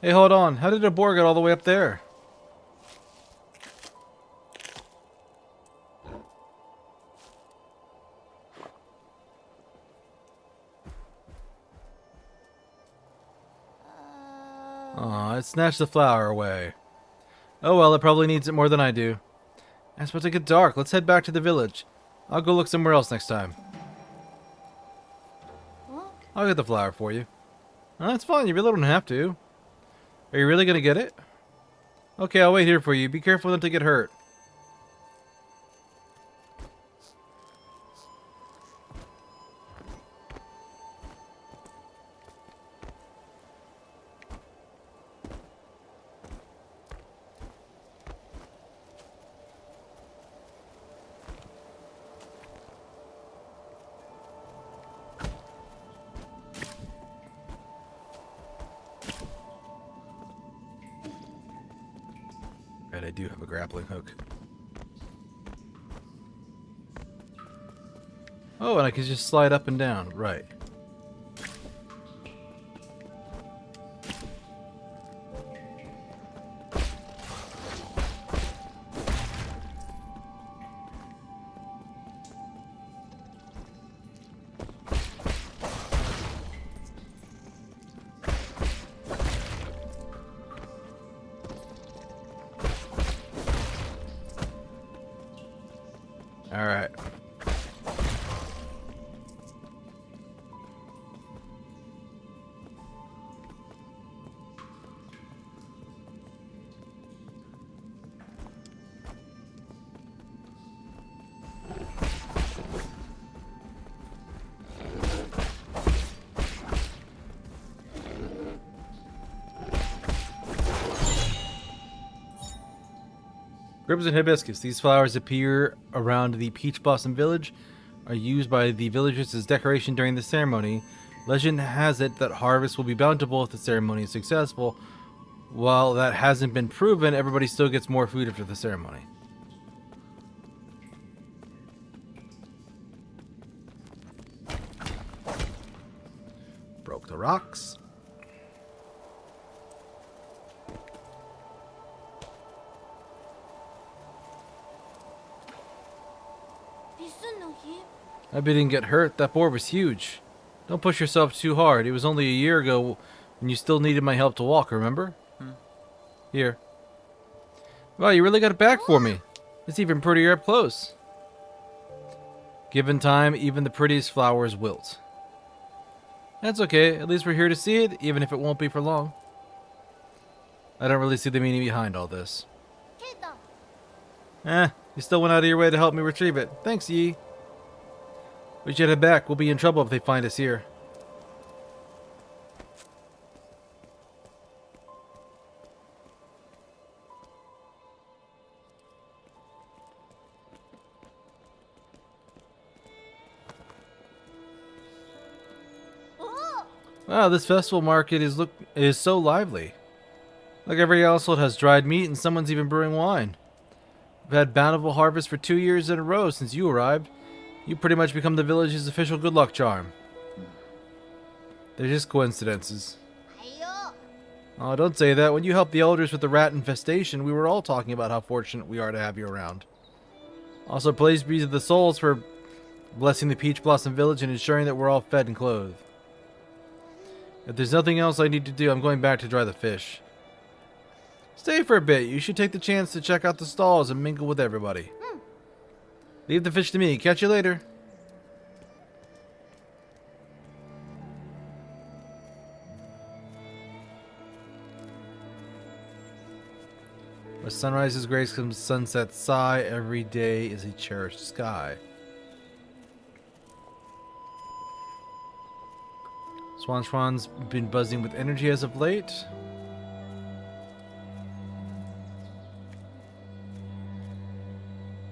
[SPEAKER 1] Hey, hold on. How did a boar get all the way up there? Aw, it snatched the flower away. Oh well, it probably needs it more than I do. It's about to get dark. Let's head back to the village. I'll go look somewhere else next time. I'll get the flower for you. Oh, that's fine. You really don't have to. Are you really gonna get it? Okay, I'll wait here for you. Be careful not to get hurt. Right, I do have a grappling hook. Oh, and I can just slide up and down. Right. Alright. Crimson hibiscus. These flowers appear around the Peach Blossom Village, are used by the villagers as decoration during the ceremony. Legend has it that harvest will be bountiful if the ceremony is successful. While that hasn't been proven, everybody still gets more food after the ceremony. Broke the rocks. I bet he didn't get hurt. That boar was huge. Don't push yourself too hard. It was only a year ago when you still needed my help to walk, remember? Here. Wow, you really got it back for me. It's even prettier up close. Given time, even the prettiest flowers wilt. That's okay. At least we're here to see it, even if it won't be for long. I don't really see the meaning behind all this. You still went out of your way to help me retrieve it. Thanks, Yi. We should head back. We'll be in trouble if they find us here. Wow, this festival market is so lively. Like every household has dried meat and someone's even brewing wine. We've had bountiful harvest for 2 years in a row since you arrived. You pretty much become the village's official good luck charm. They're just coincidences. Oh, don't say that. When you helped the elders with the rat infestation, we were all talking about how fortunate we are to have you around. Also, praise be to the souls for blessing the Peach Blossom Village and ensuring that we're all fed and clothed. If there's nothing else I need to do, I'm going back to dry the fish. Stay for a bit. You should take the chance to check out the stalls and mingle with everybody. Leave the fish to me. Catch you later. Where sunrises grace comes sunset sigh. Every day is a cherished sky. Swan's been buzzing with energy as of late.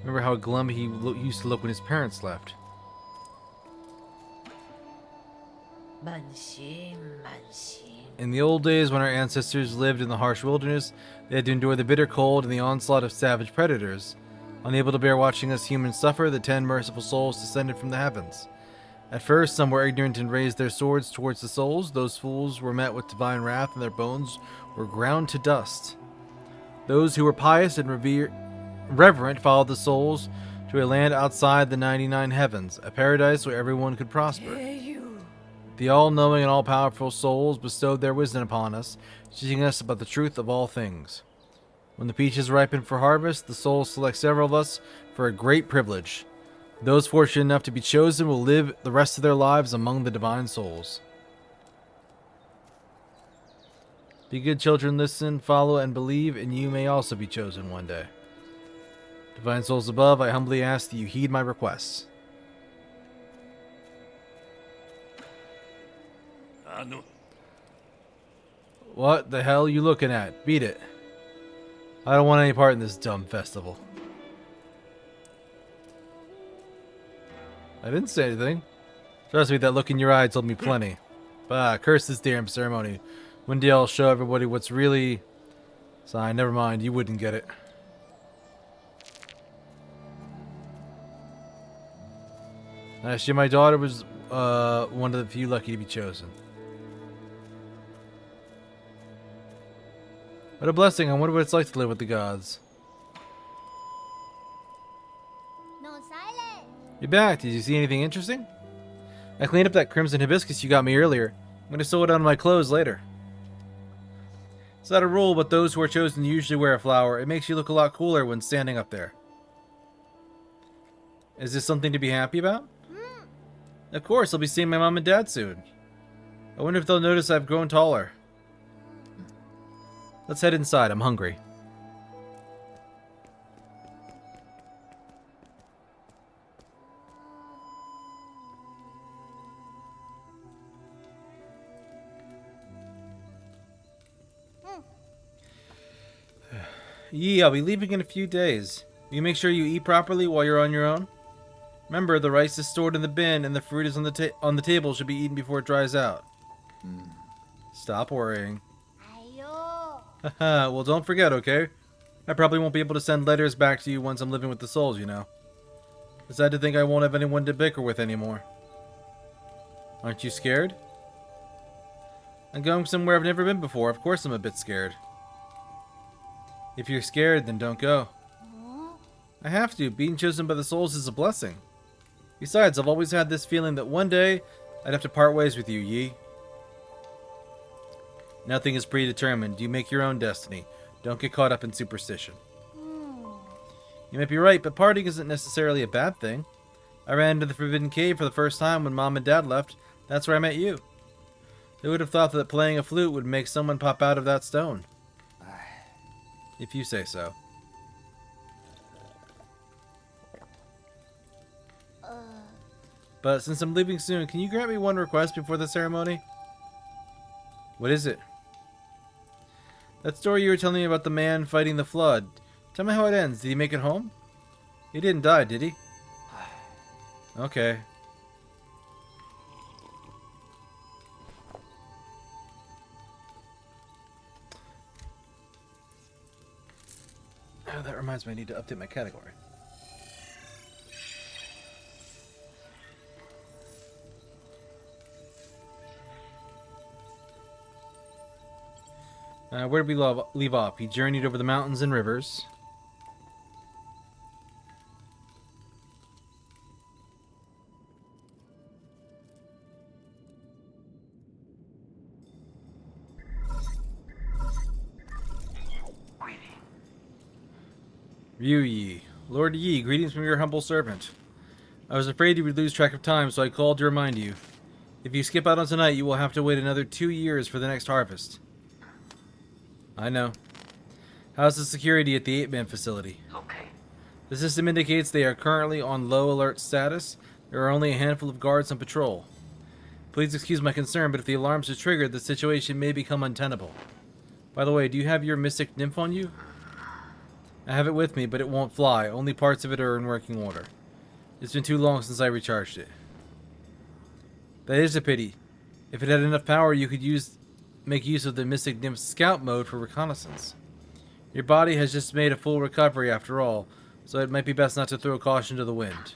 [SPEAKER 1] Remember how glum he used to look when his parents left. In the old days when our ancestors lived in the harsh wilderness, they had to endure the bitter cold and the onslaught of savage predators. Unable to bear watching us humans suffer, the 10 merciful souls descended from the heavens. At first, some were ignorant and raised their swords towards the souls. Those fools were met with divine wrath and their bones were ground to dust. Those who were pious and reverent followed the souls to a land outside the 99 heavens, a paradise where everyone could prosper. The all-knowing and all-powerful souls bestowed their wisdom upon us, teaching us about the truth of all things. When the peaches ripen for harvest, the souls select several of us for a great privilege. Those fortunate enough to be chosen will live the rest of their lives among the divine souls. Be good children, listen, follow, and believe, and you may also be chosen one day. Divine souls above, I humbly ask that you heed my requests. What the hell are you looking at? Beat it. I don't want any part in this dumb festival. I didn't say anything. Trust me, that look in your eye told me plenty. But curse this damn ceremony. One day I'll show everybody what's really... Sorry, never mind. You wouldn't get it. Last year my daughter was one of the few lucky to be chosen. What a blessing. I wonder what it's like to live with the gods. You're back. Did you see anything interesting? I cleaned up that crimson hibiscus you got me earlier. I'm going to sew it on my clothes later. It's not a rule, but those who are chosen usually wear a flower. It makes you look a lot cooler when standing up there. Is this something to be happy about? Of course, I'll be seeing my mom and dad soon. I wonder if they'll notice I've grown taller. Let's head inside. I'm hungry. Yee, I'll be leaving in a few days. Will you make sure you eat properly while you're on your own? Remember, the rice is stored in the bin and the fruit is on the table should be eaten before it dries out. Stop worrying. Haha, well don't forget, okay? I probably won't be able to send letters back to you once I'm living with the souls, you know. It's sad to think I won't have anyone to bicker with anymore. Aren't you scared? I'm going somewhere I've never been before. Of course I'm a bit scared. If you're scared, then don't go. I have to. Being chosen by the souls is a blessing. Besides, I've always had this feeling that one day I'd have to part ways with you, Yi. Nothing is predetermined. You make your own destiny. Don't get caught up in superstition. You might be right, but partying isn't necessarily a bad thing. I ran into the Forbidden Cave for the first time when Mom and Dad left. That's where I met you. Who would have thought that playing a flute would make someone pop out of that stone? If you say so. But since I'm leaving soon, can you grant me one request before the ceremony? What is it? That story you were telling me about the man fighting the flood. Tell me how it ends. Did he make it home? He didn't die, did he? Okay. Oh, that reminds me, I need to update my category. Where did we leave off? He journeyed over the mountains and rivers. Ryu Yi. Lord Yi, greetings from your humble servant. I was afraid you would lose track of time, so I called to remind you. If you skip out on tonight, you will have to wait another 2 years for the next harvest. I know. How's the security at the 8-man facility?
[SPEAKER 3] Okay.
[SPEAKER 1] The system indicates they are currently on low alert status. There are only a handful of guards on patrol. Please excuse my concern, but if the alarms are triggered, the situation may become untenable. By the way, do you have your Mystic Nymph on you? I have it with me, but it won't fly. Only parts of it are in working order. It's been too long since I recharged it. That is a pity. If it had enough power, you could make use of the Mystic Nymph's scout mode for reconnaissance. Your body has just made a full recovery after all, so it might be best not to throw caution to the wind.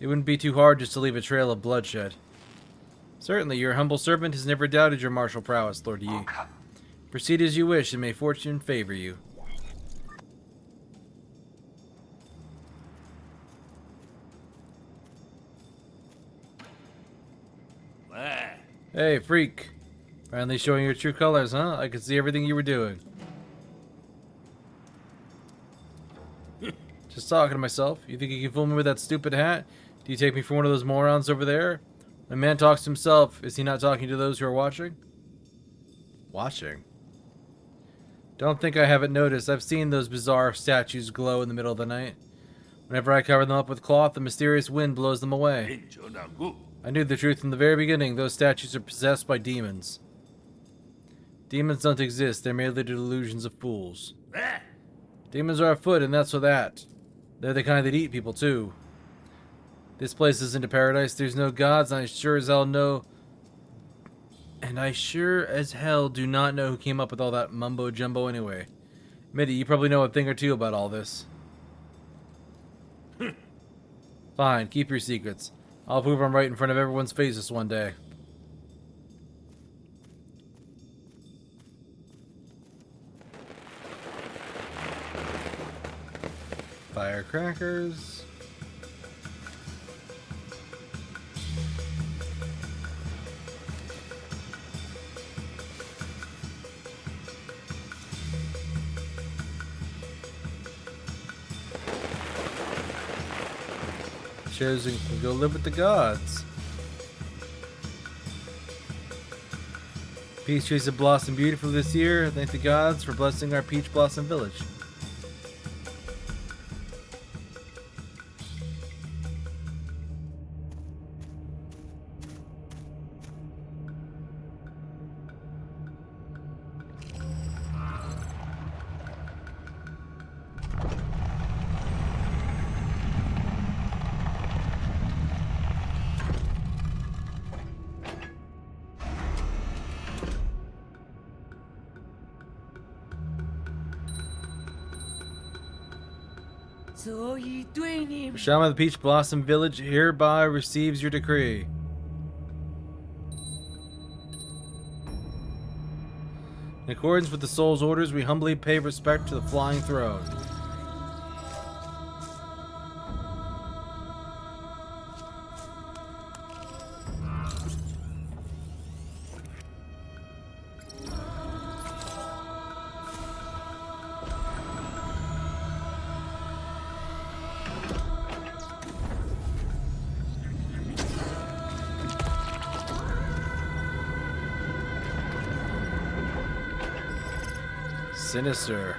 [SPEAKER 1] It wouldn't be too hard just to leave a trail of bloodshed. Certainly, your humble servant has never doubted your martial prowess, Lord Yi. Proceed as you wish, and may fortune favor you. Hey, freak. Finally showing your true colors, huh? I could see everything you were doing. Just talking to myself. You think you can fool me with that stupid hat? Do you take me for one of those morons over there? When a man talks to himself, is he not talking to those who are watching? Watching? Don't think I haven't noticed. I've seen those bizarre statues glow in the middle of the night. Whenever I cover them up with cloth, the mysterious wind blows them away. I knew the truth from the very beginning. Those statues are possessed by demons. Demons don't exist. They're merely the delusions of fools. Demons are afoot, and that's for that. They're the kind that eat people, too. This place isn't a paradise. There's no gods, and I sure as hell know... And I sure as hell do not know who came up with all that mumbo-jumbo anyway. Mitty, you probably know a thing or two about all this. Fine, keep your secrets. I'll prove I'm right in front of everyone's faces one day. Firecrackers. Chosen can go live with the gods. Peach trees have blossomed beautifully this year. Thank the gods for blessing our Peach Blossom Village. Shaman of the Peach Blossom Village hereby receives your decree. In accordance with the soul's orders, we humbly pay respect to the flying throne. Sinister.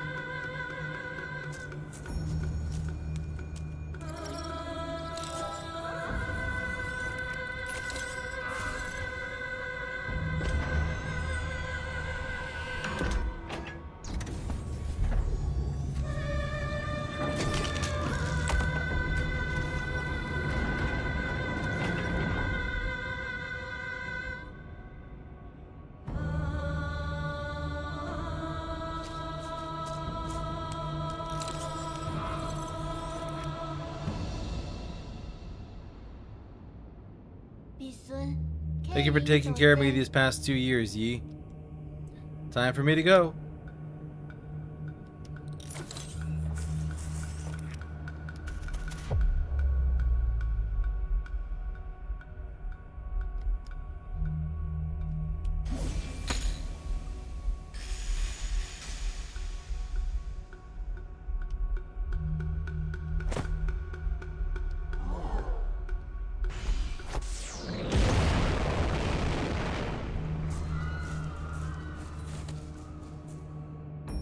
[SPEAKER 1] Thank you for taking care of me these past 2 years, Yi. Time for me to go.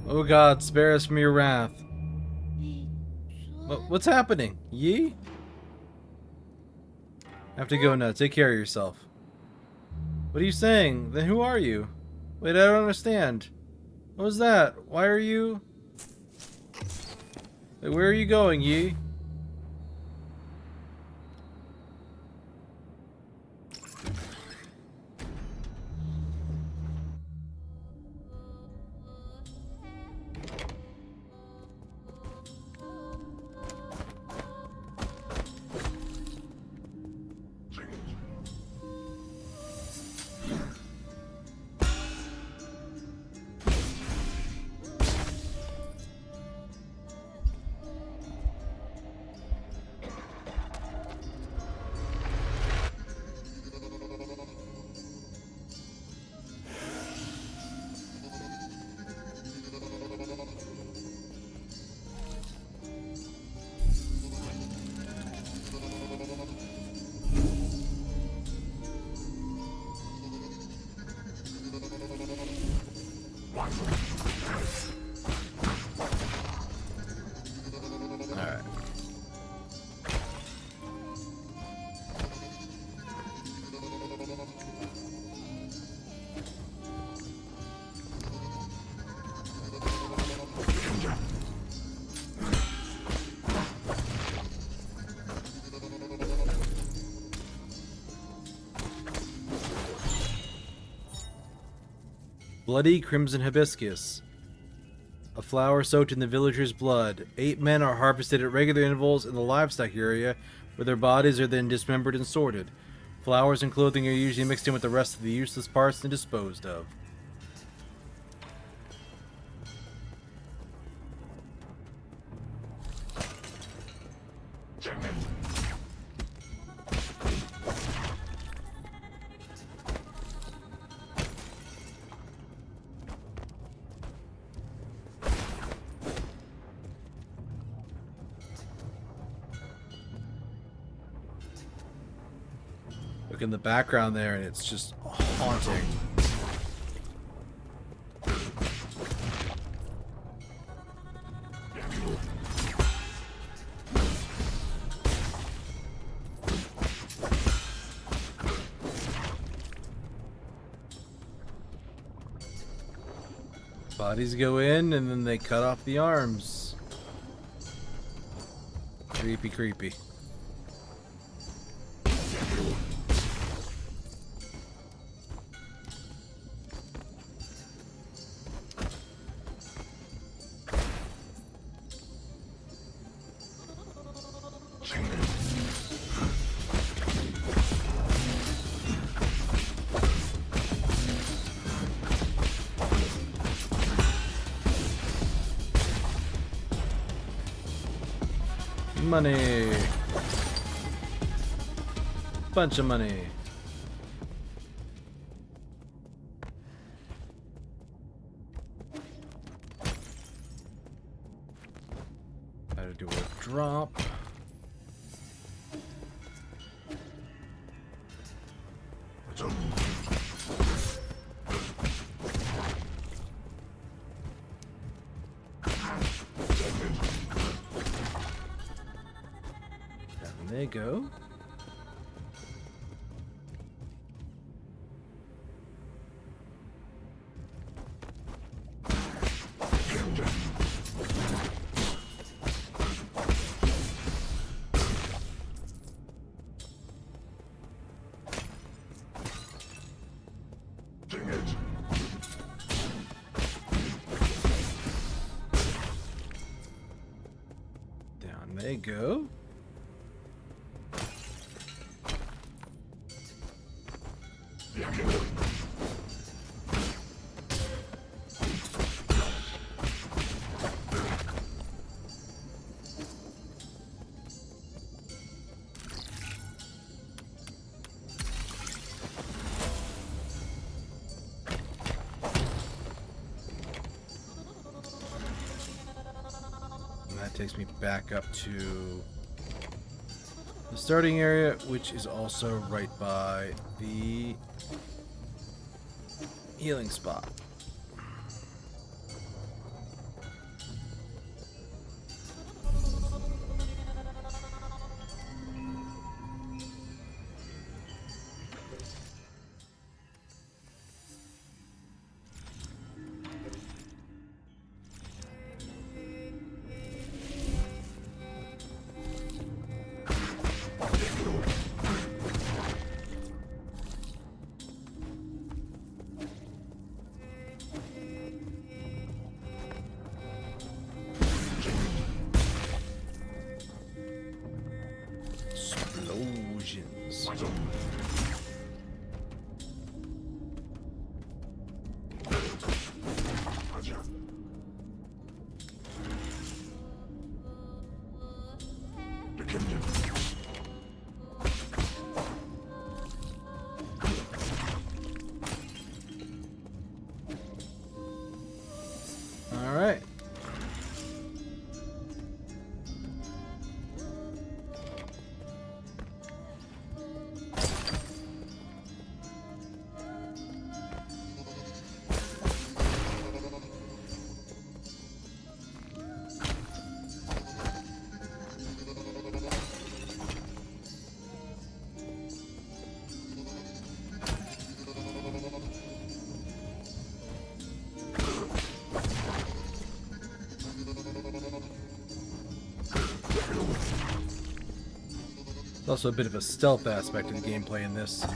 [SPEAKER 1] Oh God, spare us from your wrath. What's happening? Yi? I have to go now. Take care of yourself. What are you saying? Then who are you? Wait, I don't understand. What was that? Why are you... Wait, where are you going, Yi? Alright. Bloody crimson hibiscus. A flower soaked in the villagers' blood. 8 men are harvested at regular intervals in the livestock area, where their bodies are then dismembered and sorted. Flowers and clothing are usually mixed in with the rest of the useless parts and disposed of. Look in the background there, and it's just haunting. Bodies go in, and then they cut off the arms. Creepy, creepy. Money. Bunch of money. Gotta do a drop. they go. Down they go. Takes me back up to the starting area, which is also right by the healing spot. Explosions. All right. There's also a bit of a stealth aspect of the gameplay in this.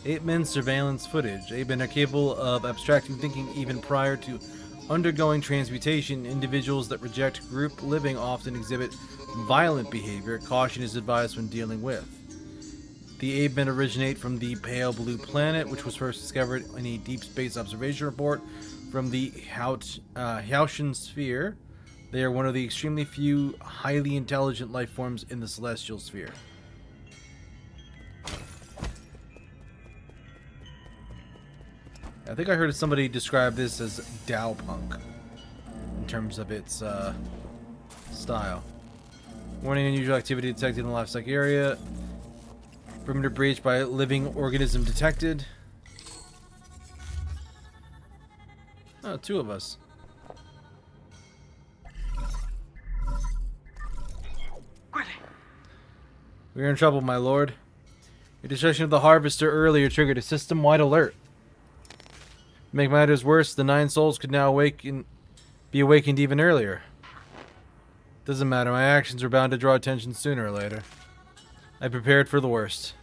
[SPEAKER 1] 8-men surveillance footage. 8-men are capable of abstracting thinking even prior to undergoing transmutation. Individuals that reject group living often exhibit violent behavior. Caution is advised when dealing with. The 8-men originate from the pale blue planet, which was first discovered in a deep space observation report from the Hautian sphere. They are one of the extremely few highly intelligent life forms in the celestial sphere. I think I heard somebody describe this as taopunk in terms of its style. Warning: unusual activity detected in the livestock area. Perimeter breach by living organism detected. Oh, 2 of us. We're in trouble, my lord. Your destruction of the harvester earlier triggered a system-wide alert. To make matters worse, the 9 souls could now be awakened even earlier. Doesn't matter, my actions are bound to draw attention sooner or later. I prepared for the worst.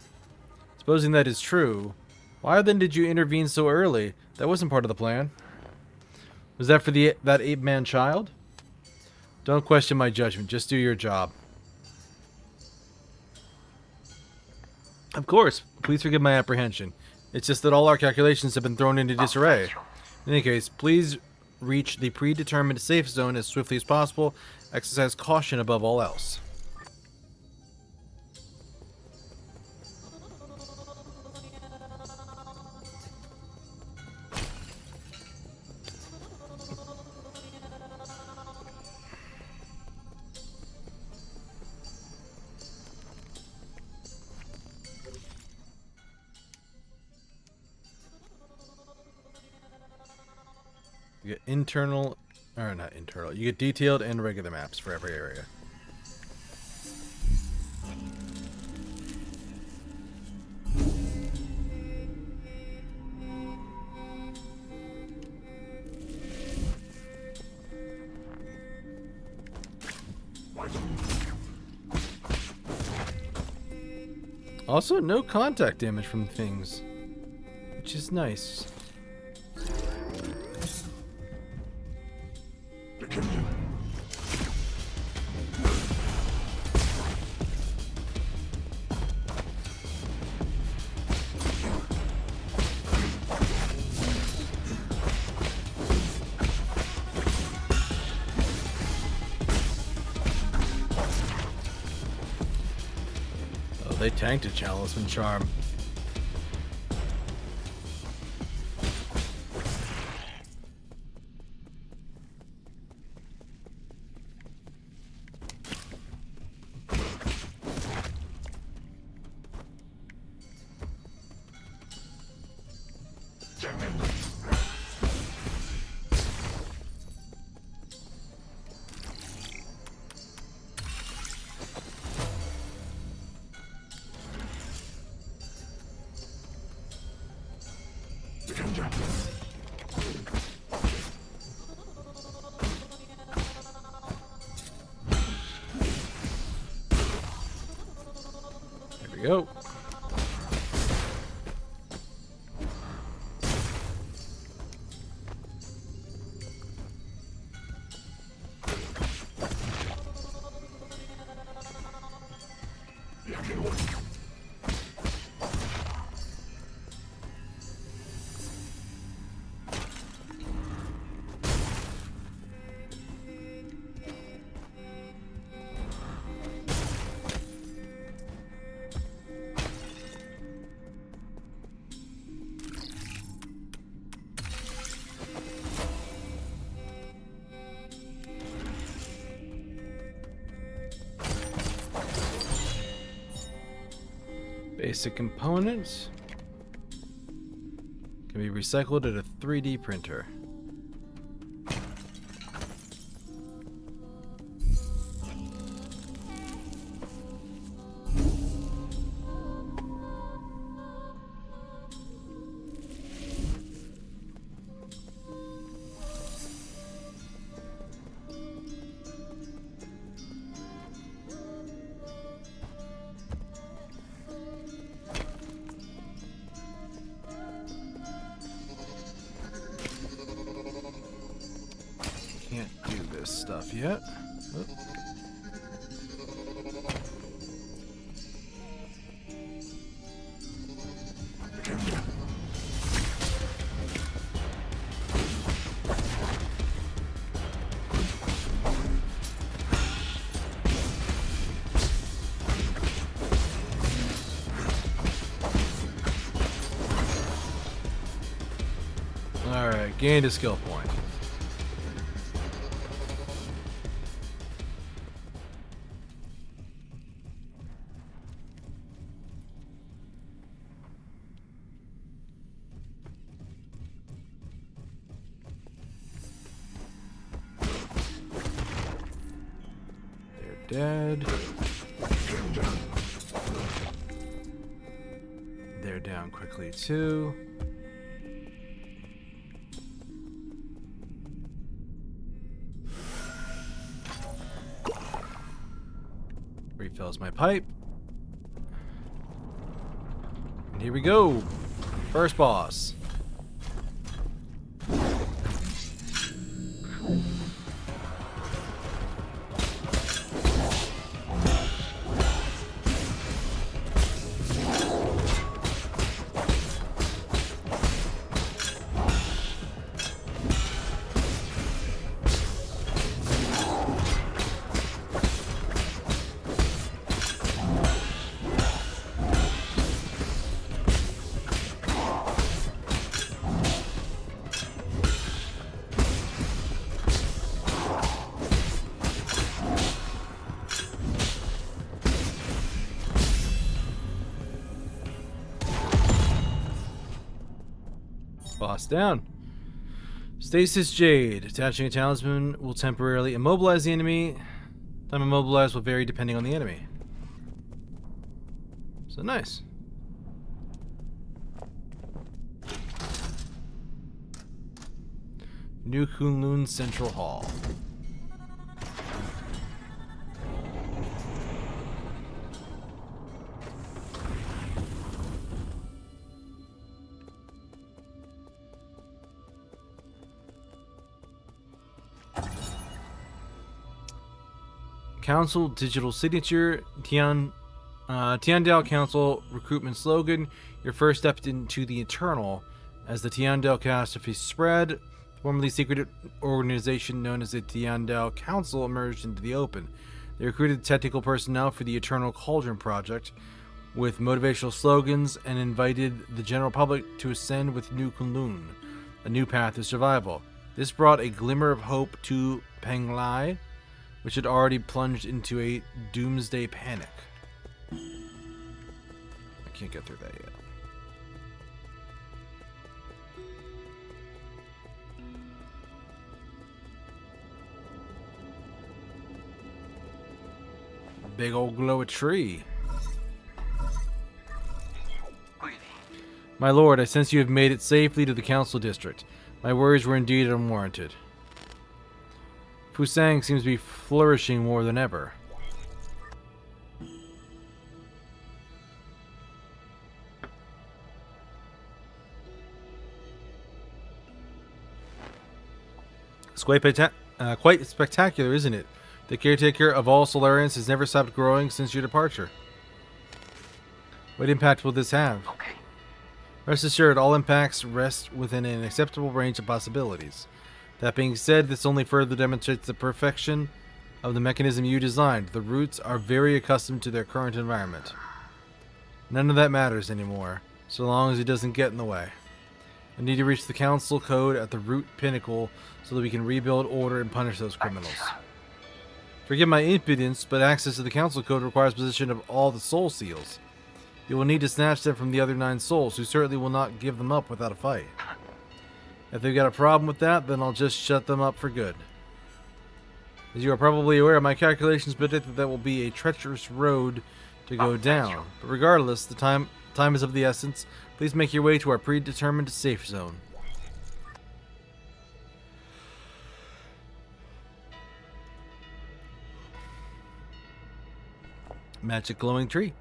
[SPEAKER 1] Supposing that is true, why then did you intervene so early? That wasn't part of the plan. Was that for that 8-man child? Don't question my judgment, just do your job. Of course, please forgive my apprehension. It's just that all our calculations have been thrown into disarray. In any case, please reach the predetermined safe zone as swiftly as possible. Exercise caution above all else. You get internal, or not internal, you get detailed and regular maps for every area. Also, no contact damage from things, which is nice. They tanked a Chaliceman Charm. There we go. Basic components can be recycled at a 3D printer. Can't do this stuff yet. Oop. All right, gained a skill point. Dead. They're down quickly too. Refills my pipe. And here we go. First boss. Boss down. Stasis Jade. Attaching a talisman will temporarily immobilize the enemy. Time immobilized will vary depending on the enemy. So nice. New Kunlun Central Hall. Council digital signature, Tiandale Council recruitment slogan, your first step into the eternal. As the Tiandale catastrophe spread, the formerly secret organization known as the Tiandale Council emerged into the open. They recruited technical personnel for the Eternal Cauldron project with motivational slogans and invited the general public to ascend with New Kunlun, a new path to survival. This brought a glimmer of hope to Penglai, which had already plunged into a doomsday panic. I can't get through that yet. Big old glowy tree. My lord, I sense you have made it safely to the council district. My worries were indeed unwarranted. Fusang seems to be flourishing more than ever. It's quite spectacular, isn't it? The caretaker of all Solarians has never stopped growing since your departure. What impact will this have?
[SPEAKER 3] Okay.
[SPEAKER 1] Rest assured, all impacts rest within an acceptable range of possibilities. That being said, this only further demonstrates the perfection of the mechanism you designed. The roots are very accustomed to their current environment. None of that matters anymore, so long as it doesn't get in the way. I need to reach the council code at the root pinnacle so that we can rebuild order and punish those criminals. Forgive my impudence, but access to the council code requires possession of all the soul seals. You will need to snatch them from the other 9 souls, who certainly will not give them up without a fight. If they've got a problem with that, then I'll just shut them up for good. As you are probably aware, my calculations predict that will be a treacherous road to go down. But regardless, the time is of the essence. Please make your way to our predetermined safe zone. Magic glowing tree.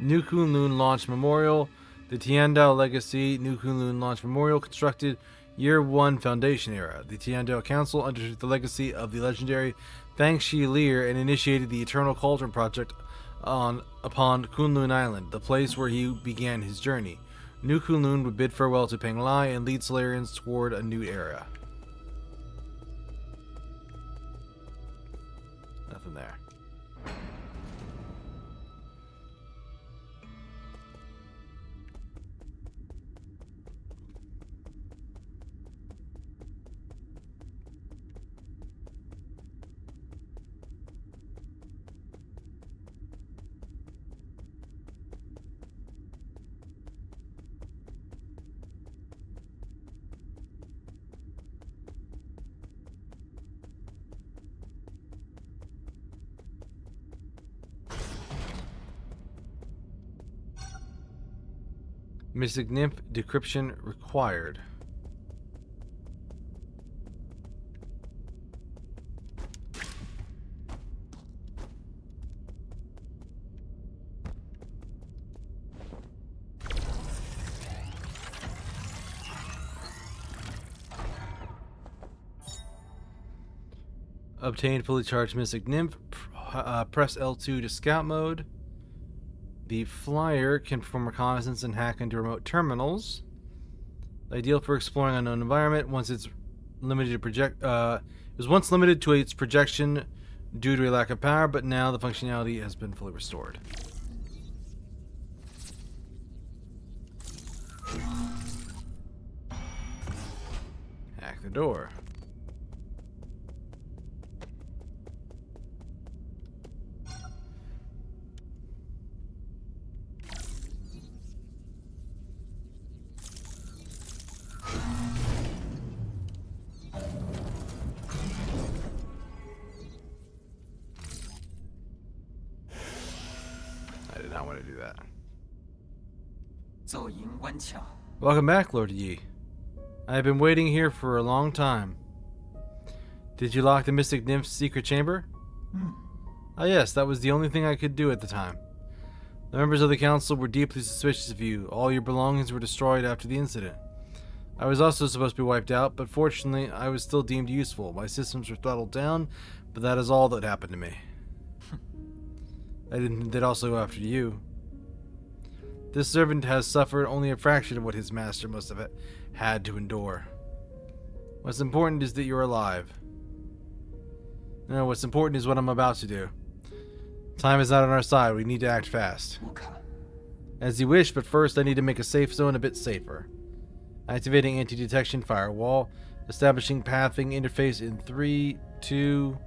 [SPEAKER 1] New Kunlun Launch Memorial. The Tiandale Legacy New Kunlun Launch Memorial constructed Year 1 Foundation era. The Tiandale Council undertook the legacy of the legendary Fang Shi Lear and initiated the Eternal Cauldron project upon Kunlun Island, the place where he began his journey. New Kunlun would bid farewell to Penglai and lead Solarians toward a new era. Nothing there. Mystic Nymph decryption required. Obtained fully charged Mystic Nymph. Press L2 to scout mode. The flyer can perform reconnaissance and hack into remote terminals. Ideal for exploring unknown environment. Once it's limited to it was once limited to its projection due to a lack of power, but now the functionality has been fully restored. Hack the door. I want to do that. Welcome back, Lord Yi. I have been waiting here for a long time. Did you lock the Mystic Nymph's secret chamber? Ah yes, that was the only thing I could do at the time. The members of the council were deeply suspicious of you. All your belongings were destroyed after the incident.
[SPEAKER 3] I was also supposed to be wiped out, but fortunately, I was still deemed useful. My systems were throttled down, but that is all that happened to me. I did also go after you. This servant has suffered only a fraction of what his master must have had to endure. What's important is that you're alive. No, what's important is what I'm about to do. Time is not on our side. We need to act fast. As you wish, but first I need to make a safe zone a bit safer. Activating anti-detection firewall. Establishing pathing interface in 3, 2...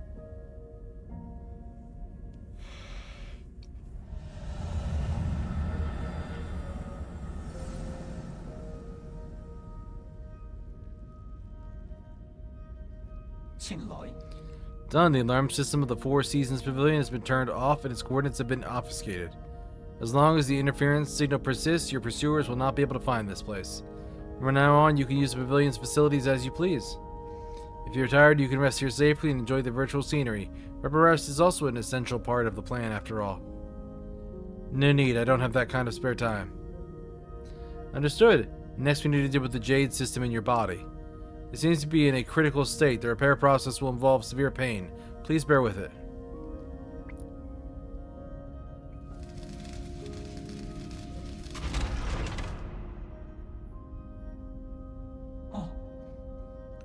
[SPEAKER 3] Done. The alarm system of the Four Seasons Pavilion has been turned off and its coordinates have been obfuscated. As long as the interference signal persists, your pursuers will not be able to find this place. From now on, you can use the pavilion's facilities as you please. If you're tired, you can rest here safely and enjoy the virtual scenery. Proper rest is also an essential part of the plan, after all. No need, I don't have that kind of spare time. Understood. Next, we need to deal with the Jade system in your body. It seems to be in a critical state. The repair process will involve severe pain. Please bear with it.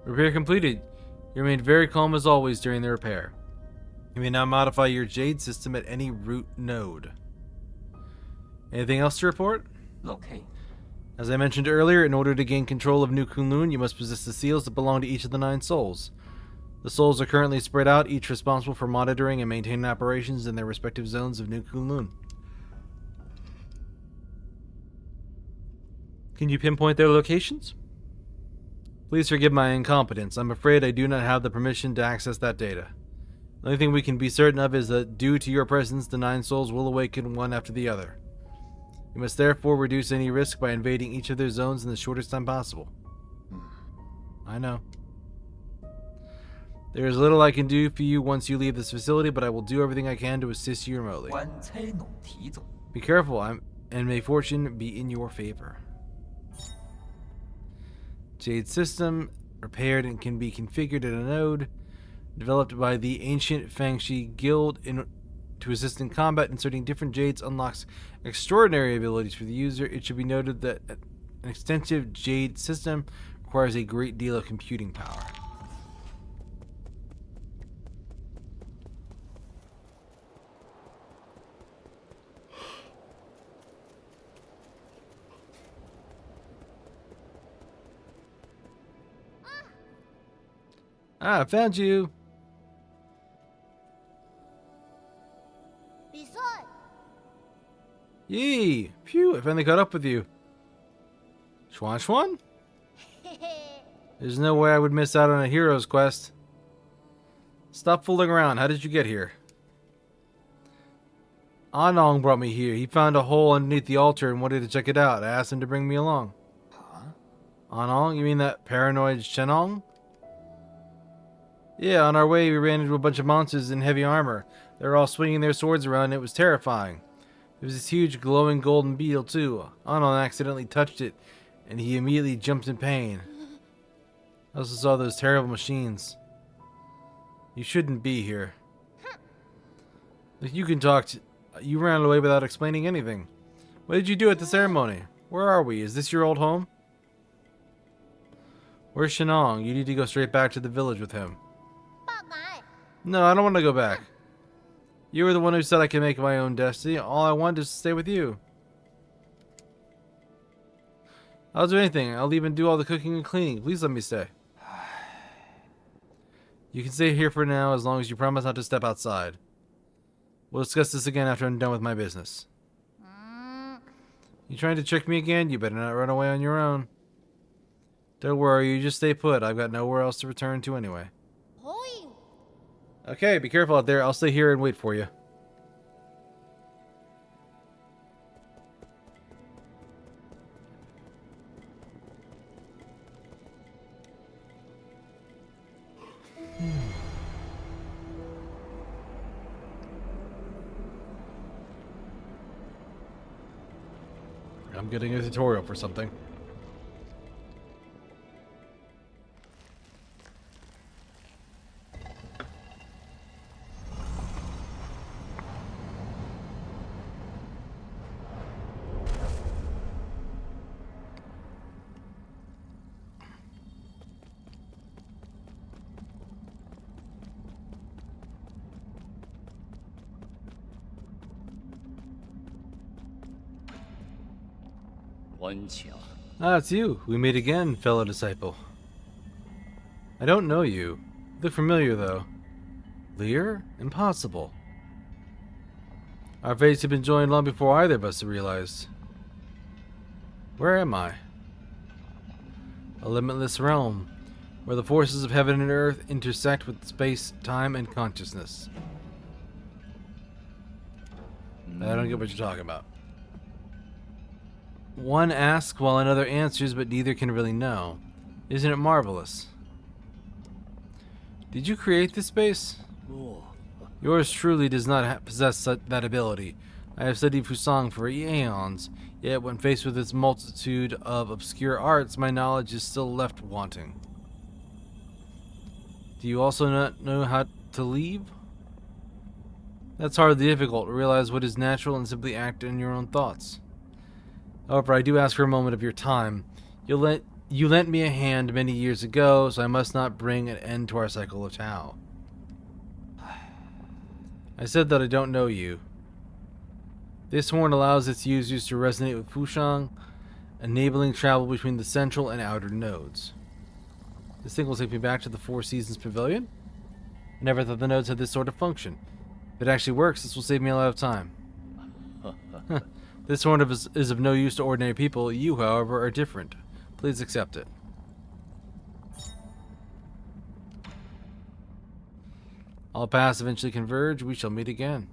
[SPEAKER 3] Repair completed. You remained very calm as always during the repair. You may now modify your Jade system at any root node. Anything else to report?
[SPEAKER 4] Okay.
[SPEAKER 3] As I mentioned earlier, in order to gain control of New Kunlun, you must possess the seals that belong to each of the 9 souls. The souls are currently spread out, each responsible for monitoring and maintaining operations in their respective zones of New Kunlun. Can you pinpoint their locations? Please forgive my incompetence. I'm afraid I do not have the permission to access that data. The only thing we can be certain of is that due to your presence, the 9 souls will awaken one after the other. You must therefore reduce any risk by invading each of their zones in the shortest time possible. I know. There is little I can do for you once you leave this facility, but I will do everything I can to assist you remotely. Be careful, and may fortune be in your favor. Jade system, repaired and can be configured at a node, developed by the ancient Fangshi Guild to assist in combat. Inserting different Jades unlocks extraordinary abilities for the user. It should be noted that an extensive Jade system requires a great deal of computing power. Ah, I found you. Yee! Phew, I finally caught up with you. Schwan Schwan? There's no way I would miss out on a hero's quest. Stop fooling around. How did you get here? Anong brought me here. He found a hole underneath the altar and wanted to check it out. I asked him to bring me along. Huh? Anong? You mean that paranoid Shenong? Yeah, on our way we ran into a bunch of monsters in heavy armor. They were all swinging their swords around and it was terrifying. There was this huge glowing golden beetle too. Anon accidentally touched it and he immediately jumped in pain. I also saw those terrible machines. You shouldn't be here. If you can talk to... You ran away without explaining anything. What did you do at the ceremony? Where are we? Is this your old home? Where's Shenong? You need to go straight back to the village with him. No, I don't want to go back. You were the one who said I could make my own destiny. All I wanted is to stay with you. I'll do anything. I'll even do all the cooking and cleaning. Please let me stay. You can stay here for now as long as you promise not to step outside. We'll discuss this again after I'm done with my business. You trying to trick me again? You better not run away on your own. Don't worry, you just stay put. I've got nowhere else to return to anyway. Okay, be careful out there. I'll stay here and wait for you. I'm getting a tutorial for something. Ah, it's you. We meet again, fellow disciple. I don't know you. You look familiar, though. Lear? Impossible. Our fates have been joined long before either of us realized. Where am I? A limitless realm, where the forces of heaven and earth intersect with space, time, and consciousness. I don't get what you're talking about. One asks while another answers, but neither can really know. Isn't it marvelous? Did you create this space? Yours truly does not possess that ability. I have studied Fusang for eons, yet when faced with its multitude of obscure arts, my knowledge is still left wanting. Do you also not know how to leave? That's hardly difficult to realize what is natural and simply act in your own thoughts. However, I do ask for a moment of your time. You lent me a hand many years ago, so I must not bring an end to our cycle of Tao. I said that I don't know you. This horn allows its users to resonate with Fushang, enabling travel between the central and outer nodes. This thing will take me back to the Four Seasons Pavilion? I never thought the nodes had this sort of function. If it actually works, this will save me a lot of time. This horn is of no use to ordinary people. You, however, are different. Please accept it. All paths eventually converge. We shall meet again.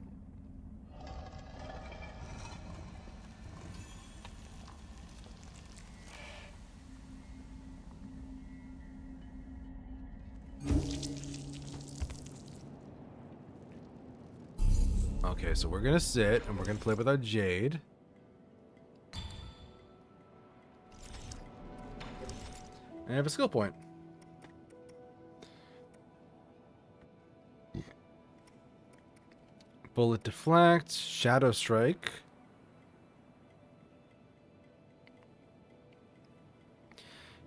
[SPEAKER 3] Okay, so we're gonna sit and we're gonna play with our Jade. And I have a skill point. Bullet deflect, shadow strike.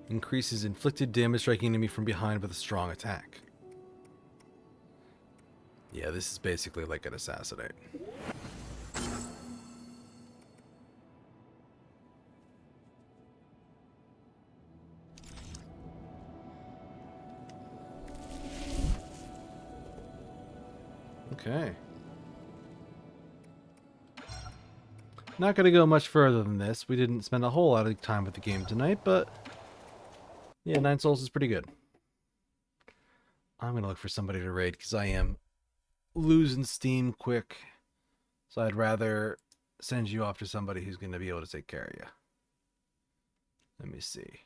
[SPEAKER 3] Increases inflicted damage striking enemy from behind with a strong attack. Yeah, this is basically like an assassinate. Okay. Not going to go much further than this. We didn't spend a whole lot of time with the game tonight, but yeah, 9 souls is pretty good. I'm going to look for somebody to raid because I am losing steam quick. So I'd rather send you off to somebody who's going to be able to take care of you. Let me see.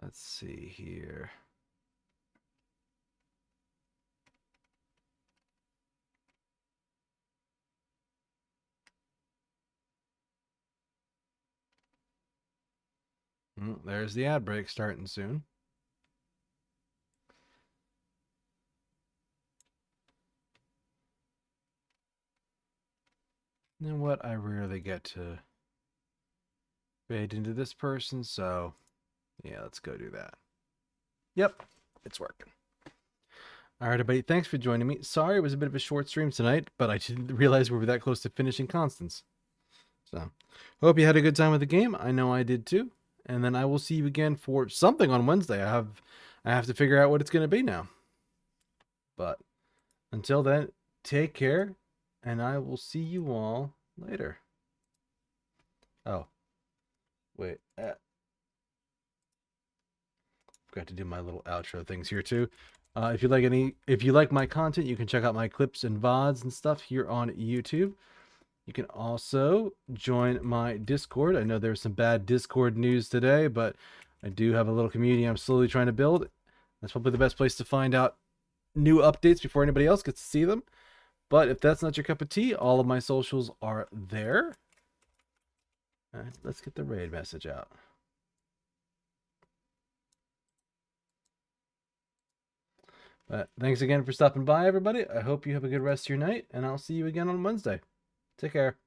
[SPEAKER 3] Let's see here. There's the ad break starting soon. You know what? I rarely get to fade into this person, so yeah, let's go do that. Yep, it's working. All right, everybody, thanks for joining me. Sorry it was a bit of a short stream tonight, but I didn't realize we were that close to finishing Constance. So, hope you had a good time with the game. I know I did too. And then I will see you again for something on Wednesday. I have to figure out what it's going to be now. But until then, take care, and I will see you all later. Oh, wait. Forgot to do my little outro things here too. If you like my content, you can check out my clips and VODs and stuff here on YouTube. You can also join my Discord. I know there's some bad Discord news today, but I do have a little community I'm slowly trying to build. That's probably the best place to find out new updates before anybody else gets to see them. But if that's not your cup of tea, all of my socials are there. All right, let's get the raid message out. But thanks again for stopping by, everybody. I hope you have a good rest of your night, and I'll see you again on Wednesday. Take care.